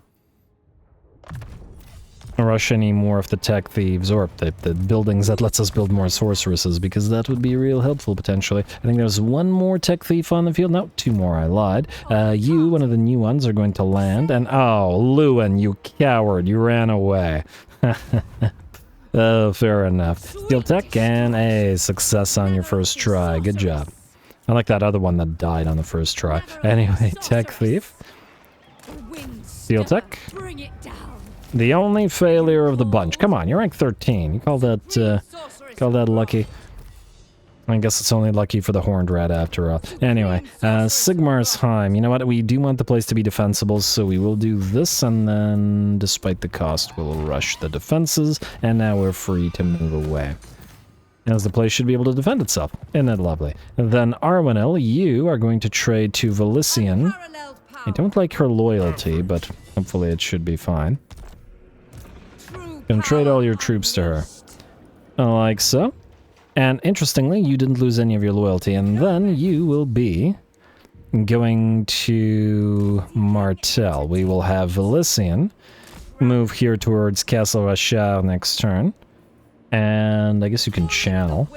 tech thieves, or the buildings that lets us build more sorceresses, because that would be real helpful potentially. I think there's one more tech thief on the field. No, two more, I lied. You, one of the new ones, are going to land, and oh, Lewin, you coward, you ran away. Oh, fair enough. Steel Tech, and a success on your first try. Good job. I like that other one that died on the first try. Anyway, tech thief. Steel Tech. Bring it down. The only failure of the bunch. Come on, you're rank 13. You call that lucky? I guess it's only lucky for the Horned Rat after all. Anyway, Sigmar's Heim. You know what? We do want the place to be defensible, so we will do this, and then, despite the cost, we'll rush the defenses, and now we're free to move away. As the place should be able to defend itself. Isn't that lovely? Then Arwenel, you are going to trade to Valician. I don't like her loyalty, but hopefully it should be fine. Gonna trade all your troops to her. Like so. And interestingly, you didn't lose any of your loyalty, and then you will be going to Martel. We will have Valician move here towards Castle Rachel next turn. And I guess you can channel.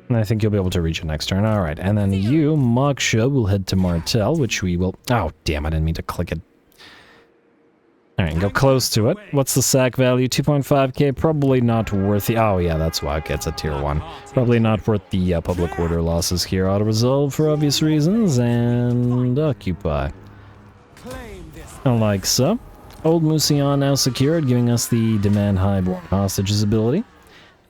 And I think you'll be able to reach it next turn. Alright, and then you, Moksha, will head to Martel, which we will... Oh, damn, I didn't mean to click it. Alright, go close to it. What's the sack value? 2.5k? Probably not worth the... Oh, yeah, that's why. Okay, it's a tier 1. Probably not worth the public order losses here. Auto-resolve for obvious reasons, and occupy. Like so. Old Musion now secured, giving us the Demand Highborn Hostages ability.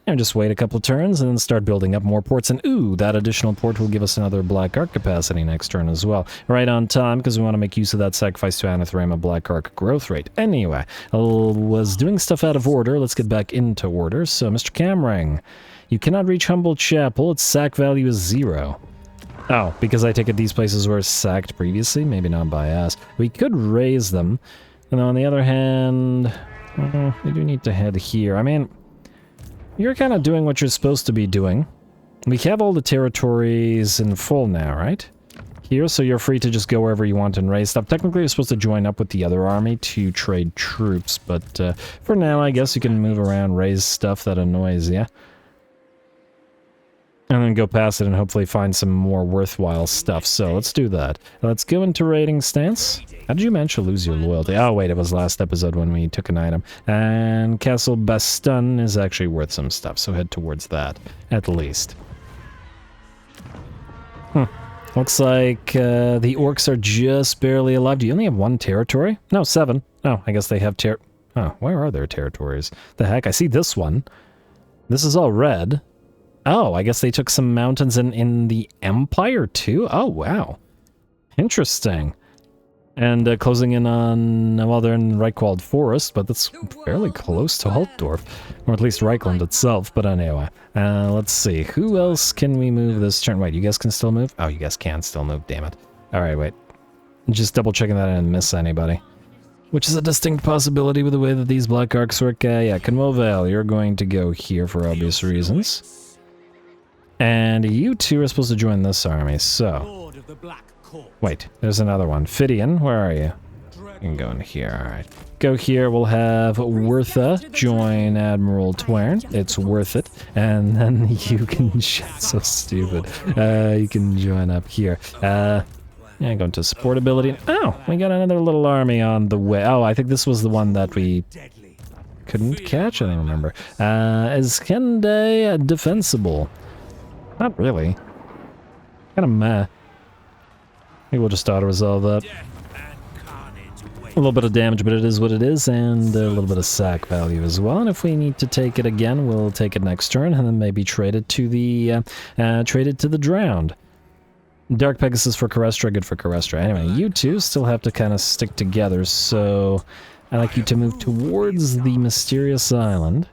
And just wait a couple of turns and then start building up more ports. And ooh, that additional port will give us another Black Ark capacity next turn as well. Right on time, because we want to make use of that sacrifice to Anathrema Black Ark growth rate. Anyway, I was doing stuff out of order. Let's get back into order. So, Mr. Camring, you cannot reach Humble Chapel. Its sack value is 0. Oh, because I take it these places were sacked previously? Maybe not by us. We could raise them. And on the other hand, we do need to head here. I mean... You're kind of doing what you're supposed to be doing. We have all the territories in full now, right? Here, so you're free to just go wherever you want and raise stuff. Technically, you're supposed to join up with the other army to trade troops, but for now, I guess you can move around, raise stuff that annoys you. And then go past it and hopefully find some more worthwhile stuff. So let's do that. Let's go into raiding stance. How did you manage to lose your loyalty? Oh wait, it was last episode when we took an item. And Castle Baston is actually worth some stuff, so head towards that, at least. Looks like the orcs are just barely alive. Do you only have 1 territory? No, 7. Oh, I guess they have Oh, where are their territories? The heck, I see this one. This is all red. Oh, I guess they took some mountains in the Empire, too? Oh, wow. Interesting. And closing in on, well, they're in Reichwald Forest, but that's fairly close to Altdorf. Or at least Reichland itself, but anyway. Let's see, who else can we move this turn? Wait, you guys can still move? Oh, you guys can still move, damn it. Alright, wait. Just double checking that I didn't miss anybody. Which is a distinct possibility with the way that these Black Arcs work. Yeah, Conmovale, you're going to go here for obvious reasons. And you two are supposed to join this army, so... Wait, there's another one. Fidian, where are you? You can go in here, alright. Go here, we'll have Wertha join Admiral Twern. It's worth it. And then you can... so stupid. You can join up here. Yeah, go into support ability. Oh, we got another little army on the way. Oh, I think this was the one that we... couldn't catch, I don't remember. Is Kende defensible? Not really. Kind of meh. Maybe we'll just auto-resolve that. A little bit of damage, but it is what it is, and a little bit of sack value as well. And if we need to take it again, we'll take it next turn, and then maybe trade it to the Drowned. Dark Pegasus for Carestra, good for Carestra. Anyway, you two still have to kind of stick together, so I'd like you to move towards the mysterious island.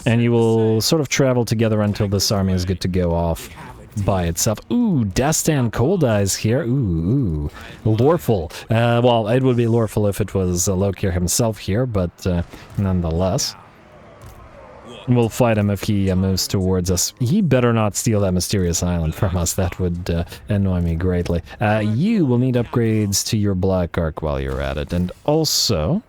And you will sort of travel together until this army is good to go off by itself. Ooh, Dastan Cold Eyes here. Ooh. Loreful. Well, it would be Loreful if it was Lokhir himself here, but nonetheless. We'll fight him if he moves towards us. He better not steal that mysterious island from us. That would annoy me greatly. You will need upgrades to your Black Ark while you're at it. And also,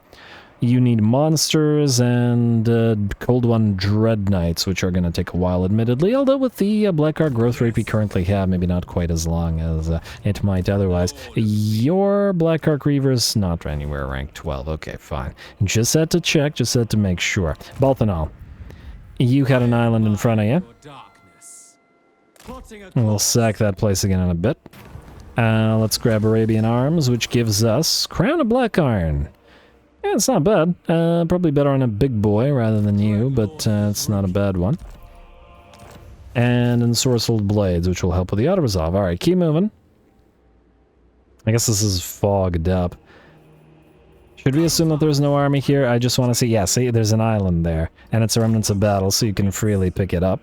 you need monsters and Cold One Dread Knights, which are going to take a while, admittedly. Although with the Black Ark growth rate we currently have, maybe not quite as long as it might otherwise. Your Black Ark Reaver's not anywhere ranked 12. Okay, fine. Just had to check, just had to make sure. Both in all, you had an island in front of you. We'll sack that place again in a bit. Let's grab Arabian Arms, which gives us Crown of Black Iron. Yeah, it's not bad. Probably better on a big boy rather than you, but it's not a bad one. And Ensorcelled Blades, which will help with the auto-resolve. Alright, keep moving. I guess this is fogged up. Should we assume that there's no army here? I just want to see. Yeah, see, there's an island there. And it's a Remnants of Battle, so you can freely pick it up.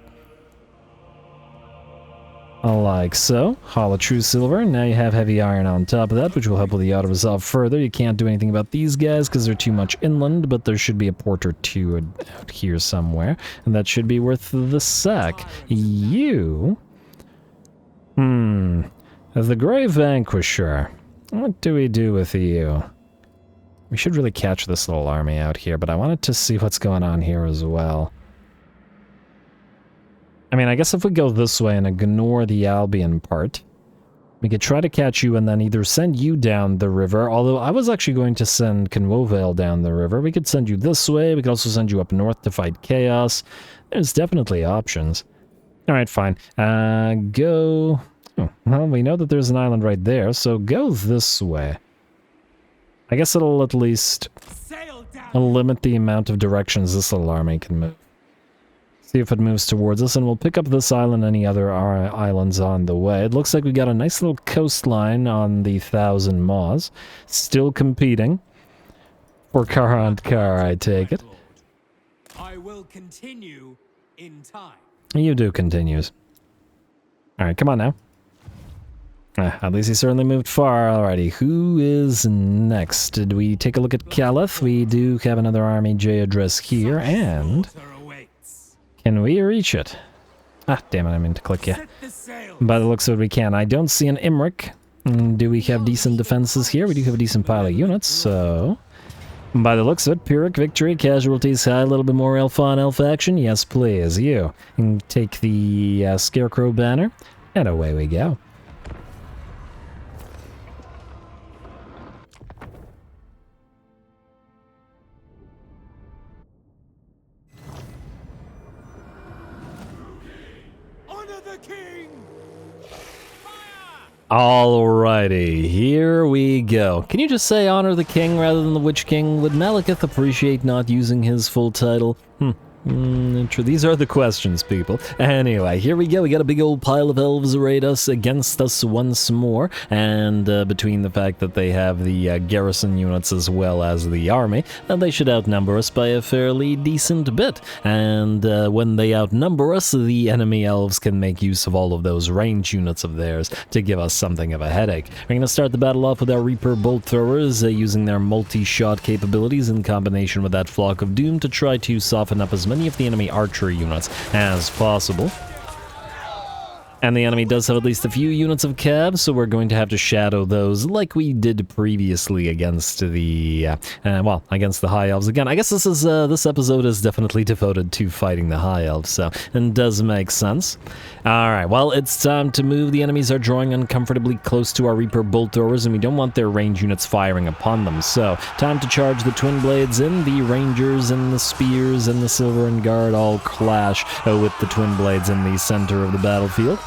Like so. Hollow True Silver. Now you have Heavy Iron on top of that, which will help with the auto-resolve further. You can't do anything about these guys because they're too much inland, but there should be a port or two out here somewhere. And that should be worth the sack. You... The Grey Vanquisher. What do we do with you? We should really catch this little army out here, but I wanted to see what's going on here as well. I mean, I guess if we go this way and ignore the Albion part, we could try to catch you and then either send you down the river, although I was actually going to send Conwovale down the river. We could send you this way, we could also send you up north to fight Chaos. There's definitely options. Alright, fine. Go... Oh, well, we know that there's an island right there, so go this way. I guess it'll at least limit the amount of directions this little army can move. See if it moves towards us, and we'll pick up this island and any other islands on the way. It looks like we got a nice little coastline on the 1,000 Maws. Still competing for Karond Kar, I take it. I will continue in time. You do continues. Alright, come on now. At least he certainly moved far. Alrighty, who is next? Did we take a look at Caliph? We do have another Army J address here, and... Can we reach it? Ah, damn it, I meant to click you. By the looks of it, we can. I don't see an Imric. Do we have decent defenses here? We do have a decent pile of units, so... By the looks of it, Pyrrhic victory, casualties high, a little bit more elf on elf action. Yes, please, you. And take the Scarecrow banner, and away we go. Alrighty, here we go. Can you just say honor the king rather than the Witch King? Would Malekith appreciate not using his full title? These are the questions, people. Anyway, here we go. We got a big old pile of elves arrayed us against us once more, and between the fact that they have the garrison units as well as the army, they should outnumber us by a fairly decent bit. And when they outnumber us, the enemy elves can make use of all of those range units of theirs to give us something of a headache. We're going to start the battle off with our Reaper Bolt Throwers, using their multi-shot capabilities in combination with that Flock of Doom to try to soften up as many of the enemy archery units as possible. And the enemy does have at least a few units of cav, so we're going to have to shadow those like we did previously against the, against the High Elves. Again, I guess this episode is definitely devoted to fighting the High Elves, so it does make sense. Alright, well, it's time to move. The enemies are drawing uncomfortably close to our Reaper Bolt Throwers, and we don't want their range units firing upon them, so time to charge the Twin Blades in. The Rangers and the Spears and the Silver and Guard all clash with the Twin Blades in the center of the battlefield.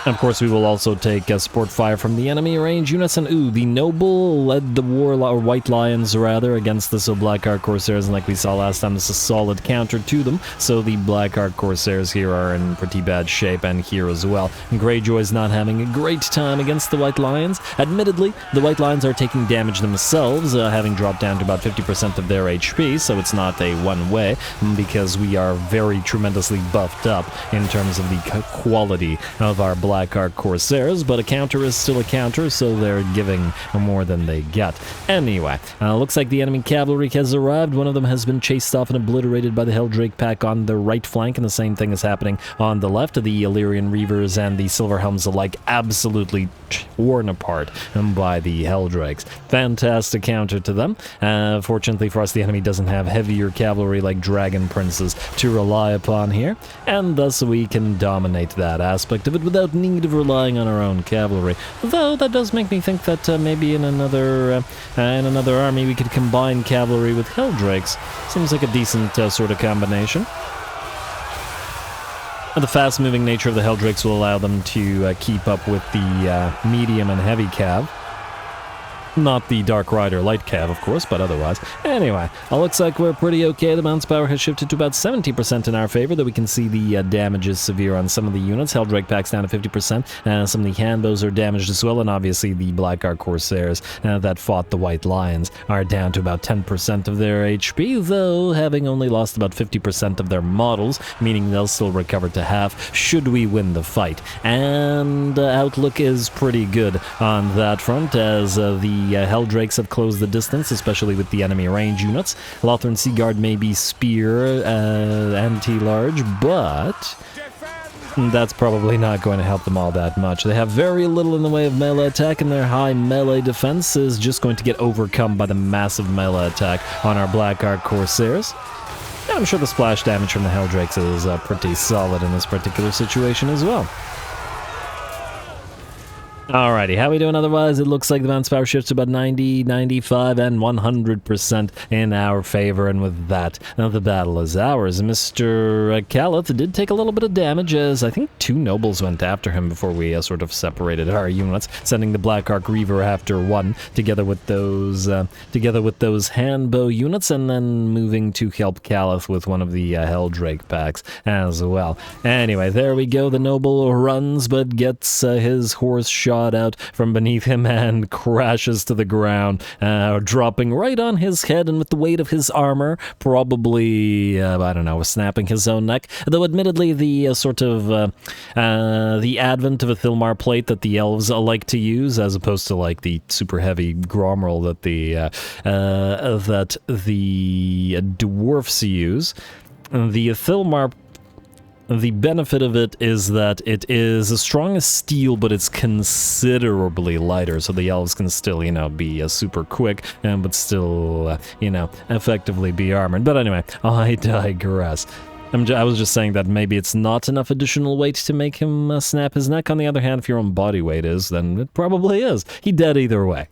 Of course, we will also take support fire from the enemy range units, and the Noble led the or White Lions, rather, against the Blackheart Corsairs, and like we saw last time, this is a solid counter to them, so the Blackheart Corsairs here are in pretty bad shape, and here as well. Greyjoy's not having a great time against the White Lions. Admittedly, the White Lions are taking damage themselves, having dropped down to about 50% of their HP, so it's not a one-way, because we are very tremendously buffed up in terms of the quality of our Blackheart Corsairs, but a counter is still a counter, so they're giving more than they get. Anyway, looks like the enemy cavalry has arrived. One of them has been chased off and obliterated by the Helldrake pack on the right flank, and the same thing is happening on the left. The Illyrian Reavers and the Silverhelms alike absolutely torn apart by the Helldrakes. Fantastic counter to them. Fortunately for us, the enemy doesn't have heavier cavalry like Dragon Princes to rely upon here, and thus we can dominate that aspect of it without need of relying on our own cavalry. Though that does make me think that maybe in another army we could combine cavalry with Helldrakes. Seems like a decent sort of combination. The fast-moving nature of the Helldrakes will allow them to keep up with the medium and heavy cav. Not the Dark Rider light cav, of course, but otherwise. Anyway, it looks like we're pretty okay. The bounce power has shifted to about 70% in our favor, though we can see the damage is severe on some of the units. Helldrake pack's down to 50%. Some of the handbows are damaged as well, and obviously the Blackheart Corsairs that fought the White Lions are down to about 10% of their HP, though having only lost about 50% of their models, meaning they'll still recover to half should we win the fight. And outlook is pretty good on that front, as the Helldrakes have closed the distance, especially with the enemy range units. Lothern Seaguard may be spear anti-large, but that's probably not going to help them all that much. They have very little in the way of melee attack, and their high melee defense is just going to get overcome by the massive melee attack on our Blackheart Corsairs. And I'm sure the splash damage from the Helldrakes is pretty solid in this particular situation as well. Alrighty, how we doing otherwise? It looks like the bounce power shifts to about 90, 95, and 100% in our favor, and with that, the battle is ours. Mr. Calith did take a little bit of damage, as I think 2 nobles went after him before we sort of separated our units, sending the Blackheart Reaver after one, together with those handbow units, and then moving to help Calith with one of the Helldrake packs as well. Anyway, there we go. The noble runs, but gets his horse shot out from beneath him and crashes to the ground, dropping right on his head, and with the weight of his armor, probably, I don't know, snapping his own neck. Though admittedly, the the advent of a Thilmar plate that the elves like to use, as opposed to like the super heavy gromrel that the dwarfs use, the Thilmar. The benefit of it is that it is as strong as steel, but it's considerably lighter, so the elves can still, be super quick, but still, effectively be armored. But anyway, I digress. I was just saying that maybe it's not enough additional weight to make him snap his neck. On the other hand, if your own body weight is, then it probably is. He dead either way.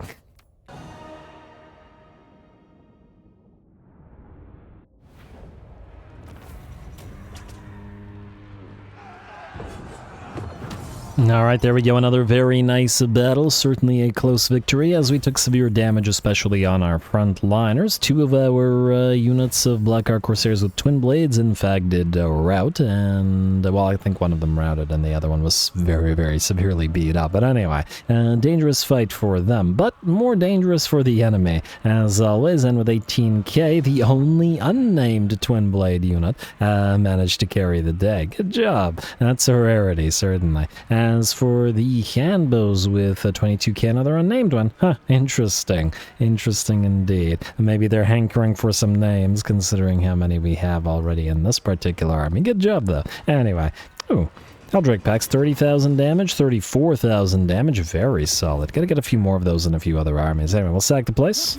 Alright, there we go, another very nice battle, certainly a close victory, as we took severe damage, especially on our front liners. 2 of our units of Blackheart Corsairs with twin blades, in fact, did rout, and, well, I think one of them routed, and the other one was very, very severely beat up. But anyway, dangerous fight for them, but more dangerous for the enemy, as always, and with 18k, the only unnamed twin blade unit managed to carry the day. Good job. That's a rarity, certainly. As for the handbows with 22k, another unnamed one. Huh, interesting. Interesting indeed. Maybe they're hankering for some names, considering how many we have already in this particular army. Good job, though. Anyway, ooh. Helldrake packs, 30,000 damage, 34,000 damage. Very solid. Gotta get a few more of those in a few other armies. Anyway, we'll sack the place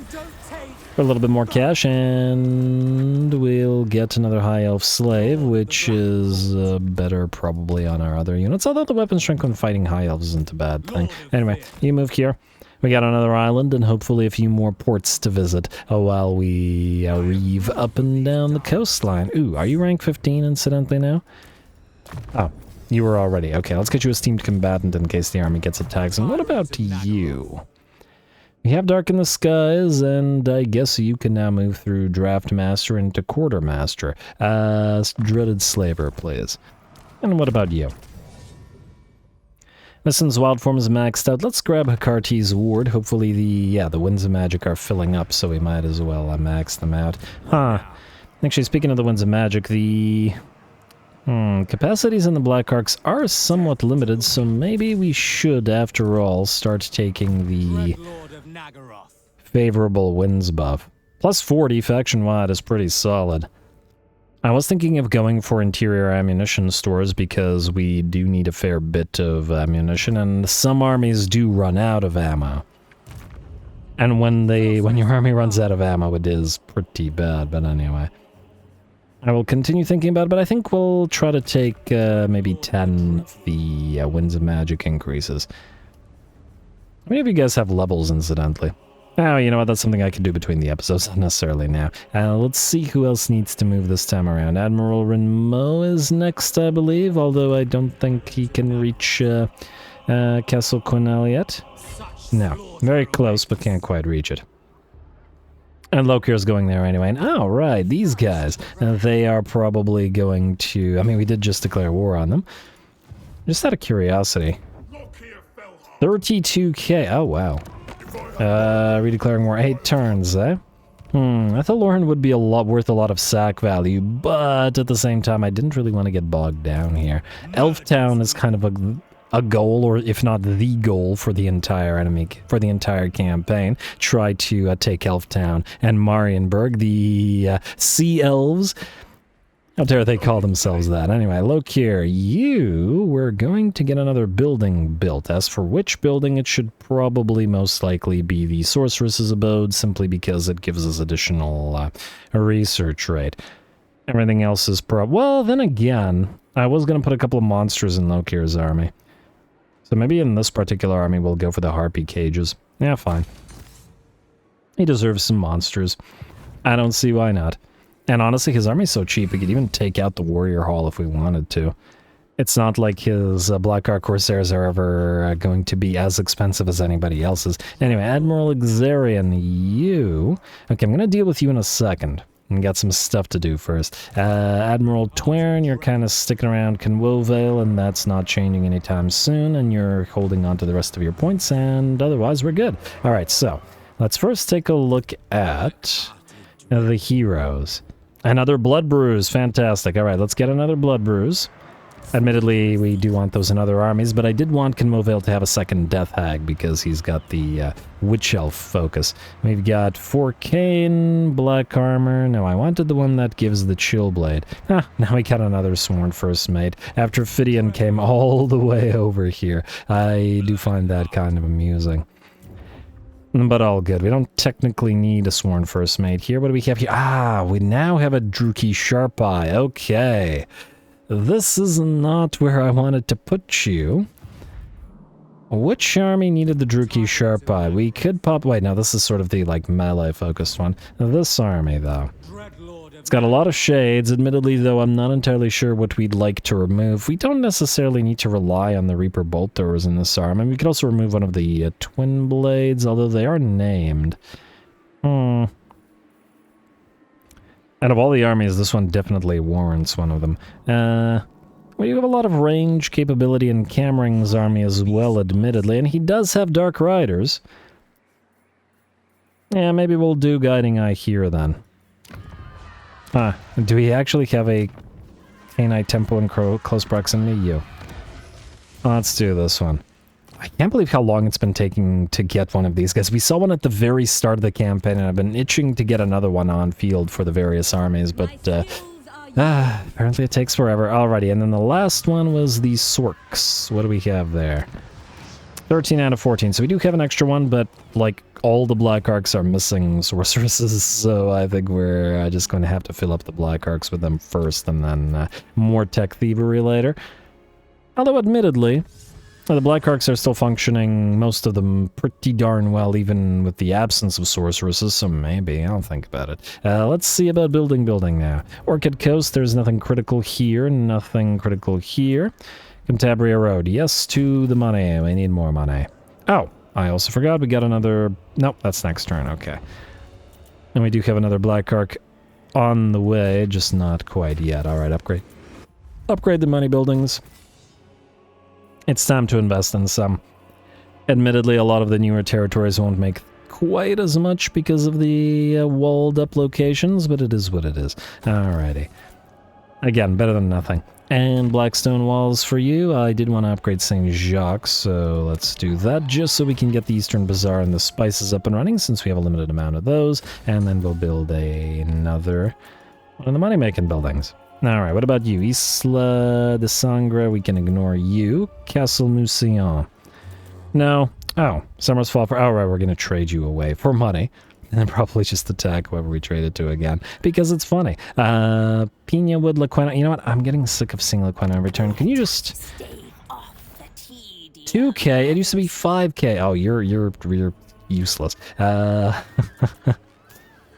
for a little bit more cash, and we'll get another High Elf Slave, which is better probably on our other units, although the weapon strength when fighting High Elves isn't a bad thing. Anyway, you move here. We got another island, and hopefully a few more ports to visit while we reeve up and down the coastline. Ooh, are you rank 15 incidentally now? Oh. You were already. Okay, let's get you esteemed combatant in case the army gets attacked. And what about you? We have Dark in the Skies, and I guess you can now move through Draft Master into Quartermaster. Dreaded Slaver, please. And what about you? Mission's wild form is maxed out. Let's grab Hakarti's ward. Hopefully the Winds of Magic are filling up, so we might as well max them out. Huh. Actually, speaking of the Winds of Magic, the capacities in the Black Arcs are somewhat limited, so maybe we should, after all, start taking the favorable winds buff. Plus 40 faction-wide is pretty solid. I was thinking of going for interior ammunition stores because we do need a fair bit of ammunition, and some armies do run out of ammo. And when your army runs out of ammo, it is pretty bad, but anyway. I will continue thinking about it, but I think we'll try to take maybe 10 of the Winds of Magic increases. How many of you guys have levels, incidentally? Oh, you know what, that's something I can do between the episodes, not necessarily now. Let's see who else needs to move this time around. Admiral Rinmo is next, I believe, although I don't think he can reach Castle Quinel yet. No, very close, but can't quite reach it. And Lokhir's going there anyway. And, oh, right, these guys. They are probably going to... I mean, we did just declare war on them. Just out of curiosity. 32k. Oh, wow. Redeclaring war 8 turns, eh? I thought Lauren would be worth a lot of sack value, but at the same time, I didn't really want to get bogged down here. Elf Town is kind of a goal, or if not the goal, for the entire entire campaign. Try to take Elf Town and Marienburg, the Sea Elves. How dare they call themselves that? Anyway, Lokhir, we're going to get another building built. As for which building, it should probably most likely be the Sorceress's Abode, simply because it gives us additional research rate. Everything else is well, then again, I was going to put a couple of monsters in Lokhir's army. So maybe in this particular army, we'll go for the Harpy Cages. Yeah, fine. He deserves some monsters. I don't see why not. And honestly, his army's so cheap, we could even take out the Warrior Hall if we wanted to. It's not like his Black Ark Corsairs are ever going to be as expensive as anybody else's. Anyway, Admiral Xarian, you... Okay, I'm going to deal with you in a second. And got some stuff to do first. Admiral Twern, you're kind of sticking around Conwovale, and that's not changing anytime soon, and you're holding on to the rest of your points, and otherwise we're good. Alright, so, let's first take a look at the heroes. Another Blood Brews, fantastic. Alright, let's get another Blood Brews. Admittedly, we do want those in other armies, but I did want Conwovale to have a second Death Hag because he's got the Witch Elf focus. We've got 4K in Black Armor. No, I wanted the one that gives the Chill Blade. Now we got another Sworn First Mate. After Phidian came all the way over here. I do find that kind of amusing. But all good. We don't technically need a Sworn First Mate here. What do we have here? Ah, we now have a Druki Sharp Eye. Okay. This is not where I wanted to put you. Which army needed the Druki Sharp Eye? We could pop... Wait, now this is sort of the, like, melee-focused one. This army, though. It's got a lot of shades. Admittedly, though, I'm not entirely sure what we'd like to remove. We don't necessarily need to rely on the Reaper Bolt Throwers in this army. We could also remove one of the Twin Blades, although they are named. Out of all the armies, this one definitely warrants one of them. Well, you have a lot of range capability in Cameron's army as well, admittedly, and he does have Dark Riders. Yeah, maybe we'll do Guiding Eye here, then. Do we actually have a Canine Tempo in close proximity? You. Let's do this one. I can't believe how long it's been taking to get one of these guys. We saw one at the very start of the campaign, and I've been itching to get another one on field for the various armies, but apparently it takes forever. Alrighty, and then the last one was the Sorks. What do we have there? 13 out of 14, so we do have an extra one, but, like, all the Black Arcs are missing sorceresses, so I think we're just going to have to fill up the Black Arcs with them first, and then more tech thievery later. Although, admittedly... Well, the Black Arcs are still functioning, most of them pretty darn well, even with the absence of sorceresses, so maybe, I'll think about it. Let's see about building now. Orchid Coast, there's nothing critical here, nothing critical here. Cantabria Road, yes to the money, we need more money. Oh, I also forgot we got another... Nope, that's next turn, okay. And we do have another Black Arc on the way, just not quite yet. Alright, upgrade. Upgrade the money buildings. It's time to invest in some. Admittedly, a lot of the newer territories won't make quite as much because of the walled up locations, but it is what it is. Alrighty. Again, better than nothing. And Blackstone walls for you. I did want to upgrade St. Jacques, so let's do that just so we can get the Eastern Bazaar and the spices up and running, since we have a limited amount of those. And then we'll build another one of the money-making buildings. Alright, what about you? Isla de Sangre, we can ignore you. Castle Mousillon. No. Oh, Summer's Fall for... Oh, right, we're going to trade you away for money. And then probably just attack whoever we trade it to again. Because it's funny. Pina Wood, Laquena. You know what? I'm getting sick of seeing Laquena in return. Can you just... 2k? It used to be 5k. Oh, you're useless. Alright,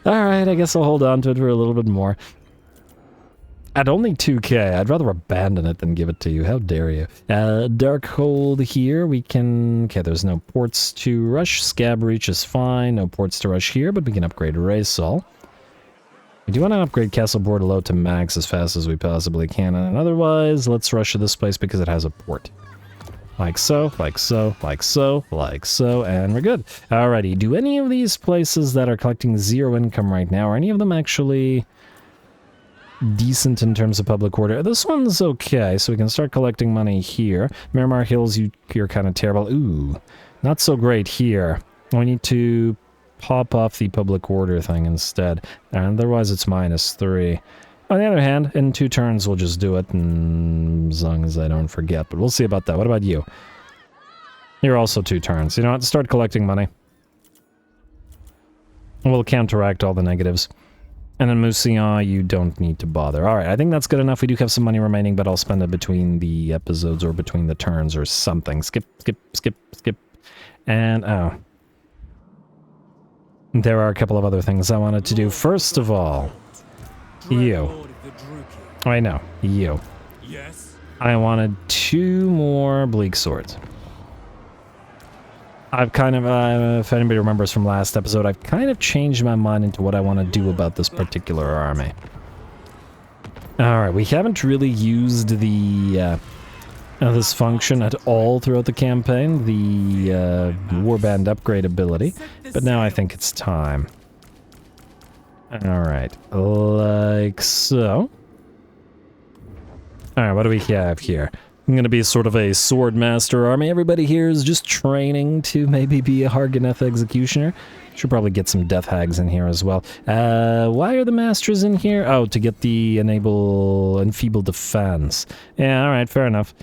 I guess I'll hold on to it for a little bit more. At only 2k, I'd rather abandon it than give it to you. How dare you? Darkhold here, we can... Okay, there's no ports to rush. Scab Reach is fine. No ports to rush here, but we can upgrade Raysol. We do want to upgrade Castle Bordelot to max as fast as we possibly can, and otherwise, let's rush to this place because it has a port. Like so, like so, like so, like so, and we're good. Alrighty, do any of these places that are collecting 0 income right now, are any of them actually... decent in terms of public order? This one's okay, so we can start collecting money here. Miramar Hills, you're kind of terrible. Ooh, not so great here. We need to pop off the public order thing instead. Otherwise, it's -3. On the other hand, in 2 turns, we'll just do it, and as long as I don't forget. But we'll see about that. What about you? You're also 2 turns. You know what? Start collecting money. We'll counteract all the negatives. And then Mousillon, you don't need to bother. Alright, I think that's good enough. We do have some money remaining, but I'll spend it between the episodes or between the turns or something. Skip, skip, skip, skip. And, oh. There are a couple of other things I wanted to do. First of all, you. Oh, I know, you. Yes. I wanted 2 more Bleak Swords. I've kind of, if anybody remembers from last episode, I've kind of changed my mind into what I want to do about this particular army. Alright, we haven't really used the, this function at all throughout the campaign, the, Warband upgrade ability, but now I think it's time. Alright, like so. Alright, what do we have here? I'm going to be sort of a sword master army. Everybody here is just training to maybe be a Harganeth executioner. Should probably get some death hags in here as well. Why are the masters in here? Oh, to get the enable enfeeble defense. Yeah, alright, fair enough.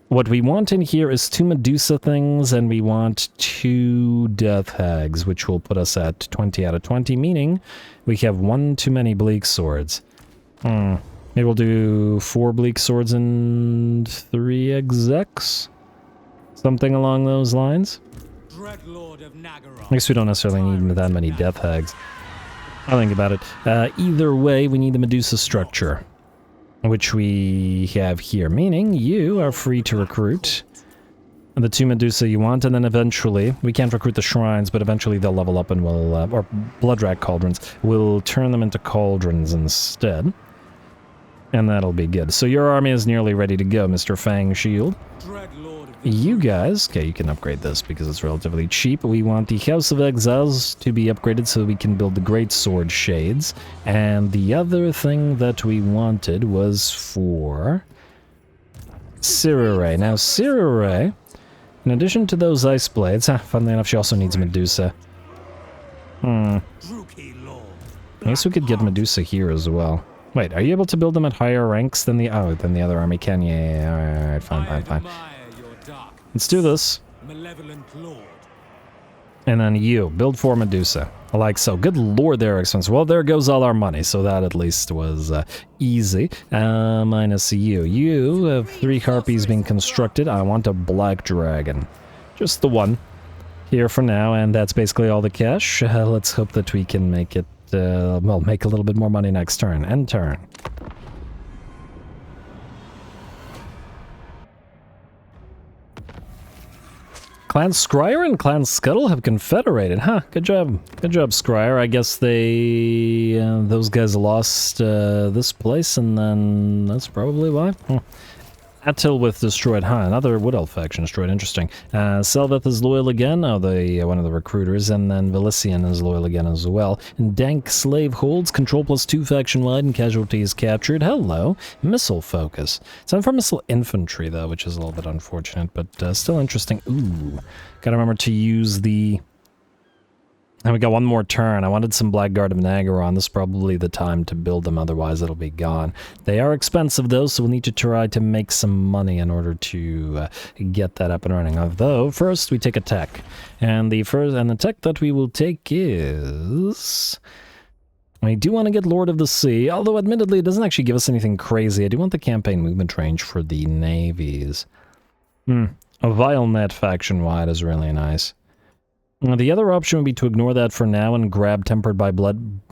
What we want in here is 2 Medusa things, and we want 2 death hags, which will put us at 20 out of 20, meaning we have 1 too many bleak swords. Maybe we'll do 4 bleak swords and 3 execs? Something along those lines? I guess we don't necessarily need that many death hags. I'll think about it. Either way, we need the Medusa structure, which we have here, meaning you are free to recruit the 2 Medusa you want, and then eventually, we can't recruit the shrines, but eventually they'll level up and we'll, or Bloodrat cauldrons, we'll turn them into cauldrons instead. And that'll be good. So your army is nearly ready to go, Mr. Fang Shield. You guys... Okay, you can upgrade this because it's relatively cheap. We want the House of Exiles to be upgraded so we can build the Great Sword Shades. And the other thing that we wanted was for... Cirere. Now, Cirere, in addition to those Ice Blades... funnily enough, she also needs Medusa. I guess we could get Medusa here as well. Wait, are you able to build them at higher ranks than the... Oh, than the other army can? Yeah, alright, fine. Let's do this. And then you, build for Medusa. Like so. Good lord, they're expensive. Well, there goes all our money, so that at least was easy. Minus you. You have 3 harpies being constructed. I want a black dragon. Just the one here for now, and that's basically all the cash. Let's hope that we can make it, well, make a little bit more money next turn. End turn. Clan Scryer and Clan Scuttle have confederated. Huh, good job. Good job, Scryer. I guess they... those guys lost this place, and then that's probably why. Atilwith destroyed. Huh, another Wood Elf faction destroyed. Interesting. Selveth is loyal again. Oh, one of the recruiters. And then Velician is loyal again as well. And Dank Slave holds. Control +2 faction-wide and casualties captured. Hello. Missile focus. It's time for missile infantry, though, which is a little bit unfortunate, but still interesting. Ooh. Gotta remember to use the... And we got one more turn. I wanted some Blackguard of Nagaron. This is probably the time to build them, otherwise it'll be gone. They are expensive though, so we'll need to try to make some money in order to get that up and running. Although, first we take a tech. And the tech that we will take is... We do want to get Lord of the Sea, although admittedly it doesn't actually give us anything crazy. I do want the campaign movement range for the navies. A Vile Net faction-wide is really nice. The other option would be to ignore that for now and grab Tempered by Blood,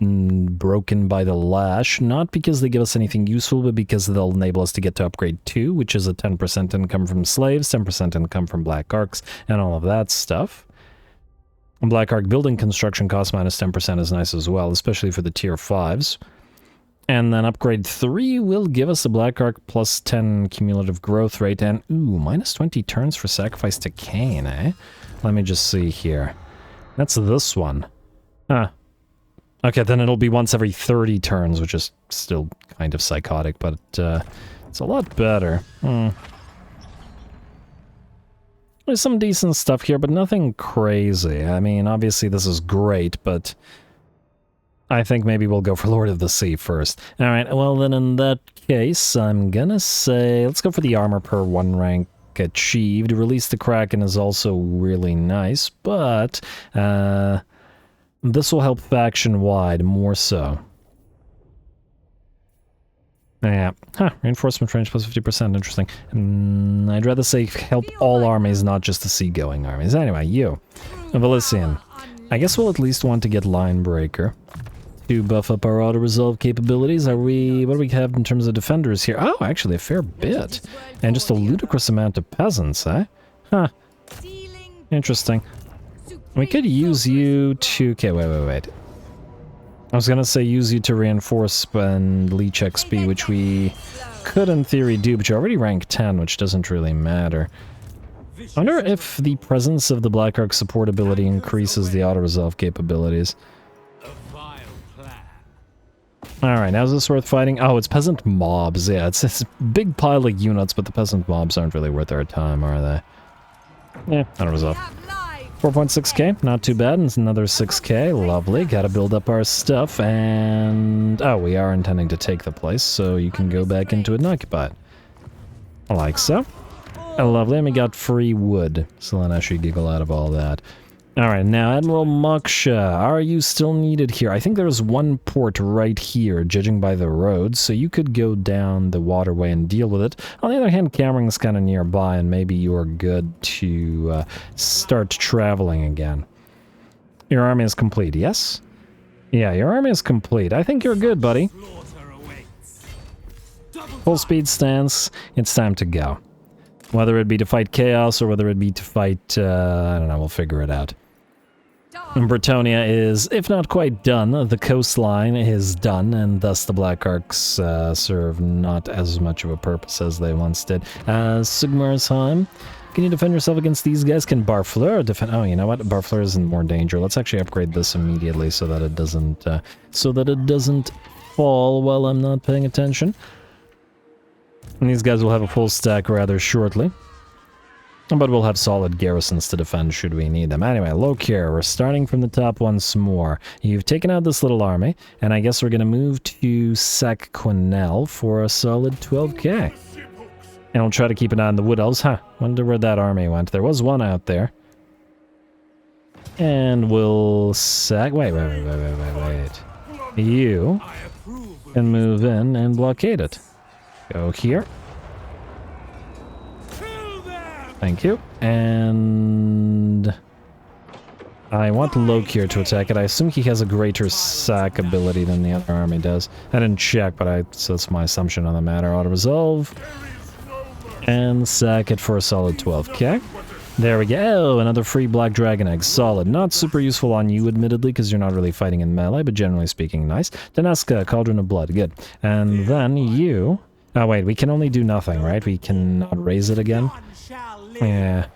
Broken by the Lash, not because they give us anything useful, but because they'll enable us to get to upgrade 2, which is a 10% income from slaves, 10% income from Black Arcs, and all of that stuff. Black Arc building construction cost minus 10% is nice as well, especially for the tier 5s. And then upgrade 3 will give us a Black Arc plus 10 cumulative growth rate, and ooh, minus 20 turns for Sacrifice to Cain, eh? Let me just see here. That's this one. Huh. Okay, then it'll be once every 30 turns, which is still kind of psychotic, but it's a lot better. There's some decent stuff here, but nothing crazy. I mean, obviously this is great, but I think maybe we'll go for Lord of the Sea first. Alright, well then in that case, I'm gonna say, let's go for the armor per 1 rank achieved. Release the Kraken is also really nice, but this will help faction-wide more so. Yeah. Huh. Reinforcement range plus 50%. Interesting. I'd rather say help all armies, not just the seagoing armies. Anyway, you. Velician. I guess we'll at least want to get Linebreaker to buff up our auto-resolve capabilities. What do we have in terms of defenders here? Oh, actually a fair bit. And just a ludicrous amount of peasants, eh? Huh. Interesting. We could use you to... Okay, wait. I was gonna say use you to reinforce and leech XP, which we could in theory do, but you're already rank 10, which doesn't really matter. I wonder if the presence of the Black Arc support ability increases the auto-resolve capabilities. Alright, now is this worth fighting? Oh, it's peasant mobs. Yeah, it's a big pile of units, but the peasant mobs aren't really worth our time, are they? Yeah, auto-resolve. 4.6k, not too bad, and it's another 6k, lovely. Gotta build up our stuff, and... Oh, we are intending to take the place, so you can go back into it and occupy it. Like so. Lovely, and we got free wood, so let us giggle out of all that. Alright, now Admiral Moksha, are you still needed here? I think there's one port right here, judging by the road, so you could go down the waterway and deal with it. On the other hand, Cameron's kind of nearby, and maybe you're good to start traveling again. Your army is complete, yes? Yeah, your army is complete. I think you're good, buddy. Full speed stance, it's time to go. Whether it be to fight Chaos or whether it be to fight, I don't know, we'll figure it out. And Bretonia is, if not quite done, the coastline is done, and thus the Black Arcs serve not as much of a purpose as they once did. Sigmarsheim, can you defend yourself against these guys? Can Barfleur defend? Oh, you know what? Barfleur is in more danger. Let's actually upgrade this immediately so that it doesn't fall while I'm not paying attention. And these guys will have a full stack rather shortly. But we'll have solid garrisons to defend should we need them. Anyway, Lokhir, we're starting from the top once more. You've taken out this little army, and I guess we're going to move to Sac-Quenelle for a solid 12k. And we'll try to keep an eye on the Wood Elves. Huh, wonder where that army went. There was one out there. And we'll sack... Wait. You I approve of can move in and blockade it. Go here. kill them! Thank you. And... I want Lokhir to attack it. I assume he has a greater sack ability than the other army does. I didn't check, but so that's my assumption on the matter. Auto-resolve. And sack it for a solid 12k. There we go. Oh, another free black dragon egg. Solid. Not super useful on you, admittedly, because you're not really fighting in melee, but generally speaking, nice. Daneska, Cauldron of Blood. Good. And then you... Oh, wait. We can only do nothing, right? We cannot raise it again? None shall live. Yeah.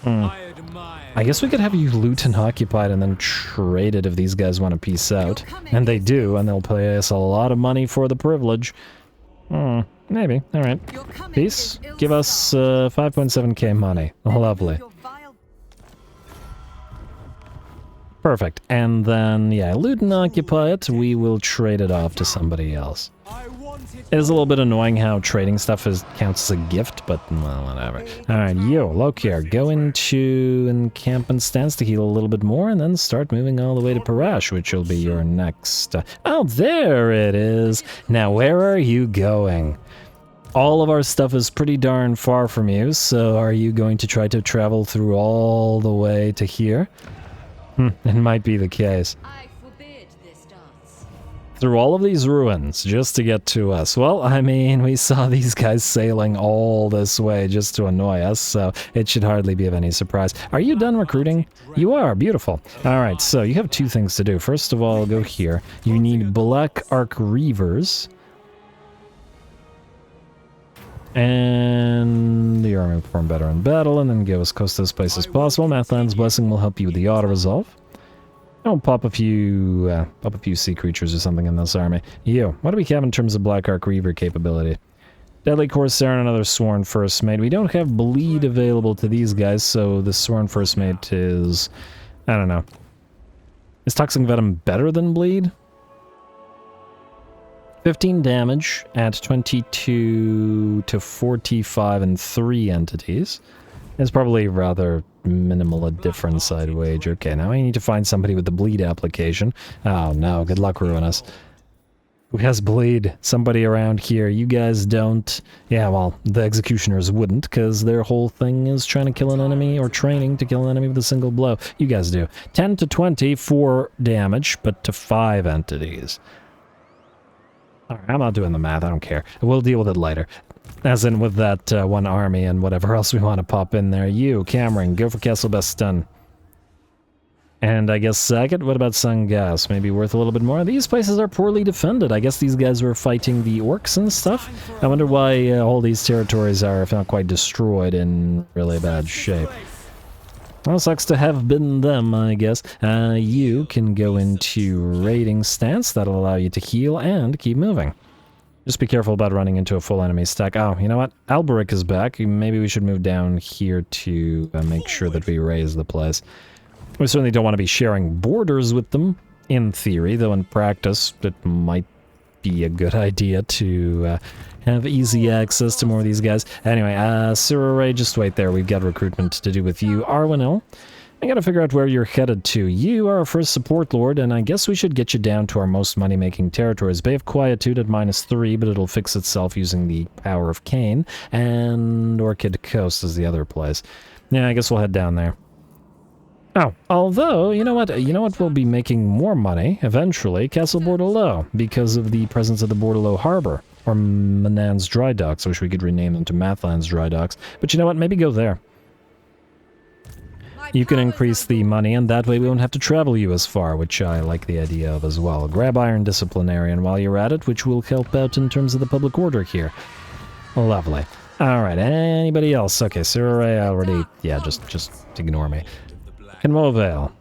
I admire I guess we could have you loot and occupied and then trade it if these guys want to peace out. And they do, and they'll pay us a lot of money for the privilege. Maybe. Alright. Peace. Give us 5.7k money. Lovely. Perfect. And then, yeah, loot and occupy it. We will trade it off to somebody else. I want it. It is a little bit annoying how trading stuff counts as a gift, but well, whatever. Alright, yo, Lokhir, go into encamp and stance to heal a little bit more, and then start moving all the way to Parash, which will be your next... Oh, there it is! Now, where are you going? All of our stuff is pretty darn far from you, so are you going to try to travel through all the way to here? It might be the case. I forbid this dance. Through all of these ruins just to get to us. Well, I mean, we saw these guys sailing all this way just to annoy us, so it should hardly be of any surprise. Are you done recruiting? You are. Beautiful. Alright, so you have two things to do. First of all, go here. You need Black Arc Reavers. And the army will perform better in battle, and then go as close to this place as possible. Mathland's Blessing will help you with the auto-resolve. I'll pop a few sea creatures or something in this army. You, what do we have in terms of Black Arc Reaver capability? Deadly Corsair and another Sworn First Mate. We don't have bleed available to these guys, so the Sworn First Mate is... I don't know. Is Toxic Venom better than bleed? 15 damage at 22 to 45 and 3 entities. It's probably rather minimal a difference, I'd wager. Okay, now I need to find somebody with the bleed application. Oh no, good luck, Ruinous. Who has bleed? Somebody around here. You guys don't. Yeah, well, the executioners wouldn't, because their whole thing is trying to kill an enemy, or training to kill an enemy with a single blow. You guys do. 10 to 20, 4 damage, but to 5 entities. Alright, I'm not doing the math, I don't care. We'll deal with it later. As in with that one army and whatever else we want to pop in there. You, Cameron, go for Castle Best Stun. And I guess Sagat, what about Sangas? Maybe worth a little bit more? These places are poorly defended. I guess these guys were fighting the orcs and stuff. I wonder why all these territories are, if not quite destroyed, in really bad shape. Well, sucks to have been them, I guess. You can go into raiding stance. That'll allow you to heal and keep moving. Just be careful about running into a full enemy stack. Oh, you know what? Alberic is back. Maybe we should move down here to make sure that we raise the place. We certainly don't want to be sharing borders with them, in theory, though in practice it might be a good idea to have easy access to more of these guys. Anyway, Sirare, just wait there. We've got recruitment to do with you. Arwenil, I gotta figure out where you're headed to. You are our first support lord, and I guess we should get you down to our most money-making territories. Bay of Quietude at -3, but it'll fix itself using the power of Cain, and Orchid Coast is the other place. Yeah, I guess we'll head down there. Oh, although, you know what will be making more money, eventually? Castle Bordelot, because of the presence of the Bordelot Harbor, or Manan's Dry Docks. I wish we could rename them to Mathland's Dry Docks, but you know what, maybe go there. You can increase the money, and that way we won't have to travel you as far, which I like the idea of as well. Grab Iron Disciplinarian while you're at it, which will help out in terms of the public order here. Lovely. Alright, anybody else? Okay, Sirare already... Yeah, just ignore me. Kenmovale.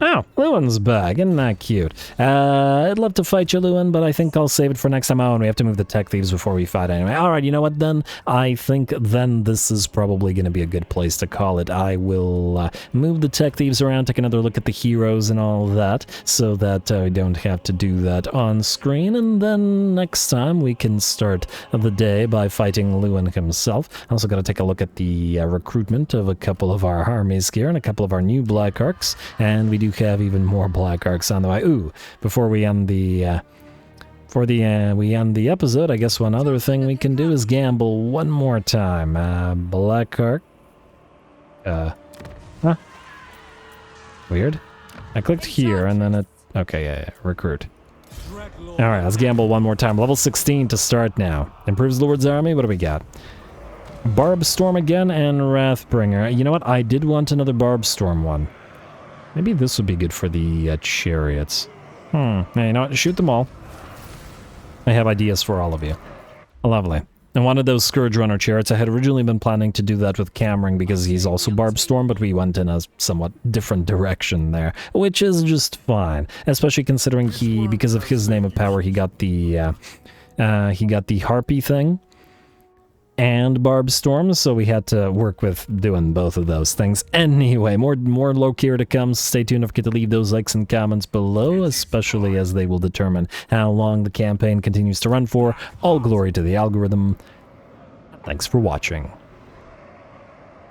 Oh, Lewin's back. Isn't that cute? I'd love to fight you, Lewin, but I think I'll save it for next time. Oh, and we have to move the tech thieves before we fight anyway. All right, you know what, then? I think then this is probably going to be a good place to call it. I will move the tech thieves around, take another look at the heroes and all that, so that I don't have to do that on screen, and then next time we can start the day by fighting Lewin himself. I also got to take a look at the recruitment of a couple of our armies here and a couple of our new Black Arcs, and we do have even more Black Arcs on the way. Ooh, before we end the we end the episode, I guess one other thing we can do is gamble one more time. Black Arc. Huh? Weird. I clicked here and then it. Okay, yeah, recruit. All right, let's gamble one more time. Level 16 to start now. Improves Lord's army. What do we got? Barb Storm again and Wrathbringer. You know what? I did want another Barb Storm one. Maybe this would be good for the chariots. Yeah, you know what? Shoot them all. I have ideas for all of you. Lovely. And one of those Scourge Runner chariots, I had originally been planning to do that with Cameron because he's also Barb Storm, but we went in a somewhat different direction there, which is just fine. Especially considering because of his name of power, he got the Harpy thing and Barb Storm, so we had to work with doing both of those things. Anyway, more Lokhir to come. Stay tuned. Don't forget to leave those likes and comments below, especially as they will determine how long the campaign continues to run for. All glory to the algorithm. Thanks for watching.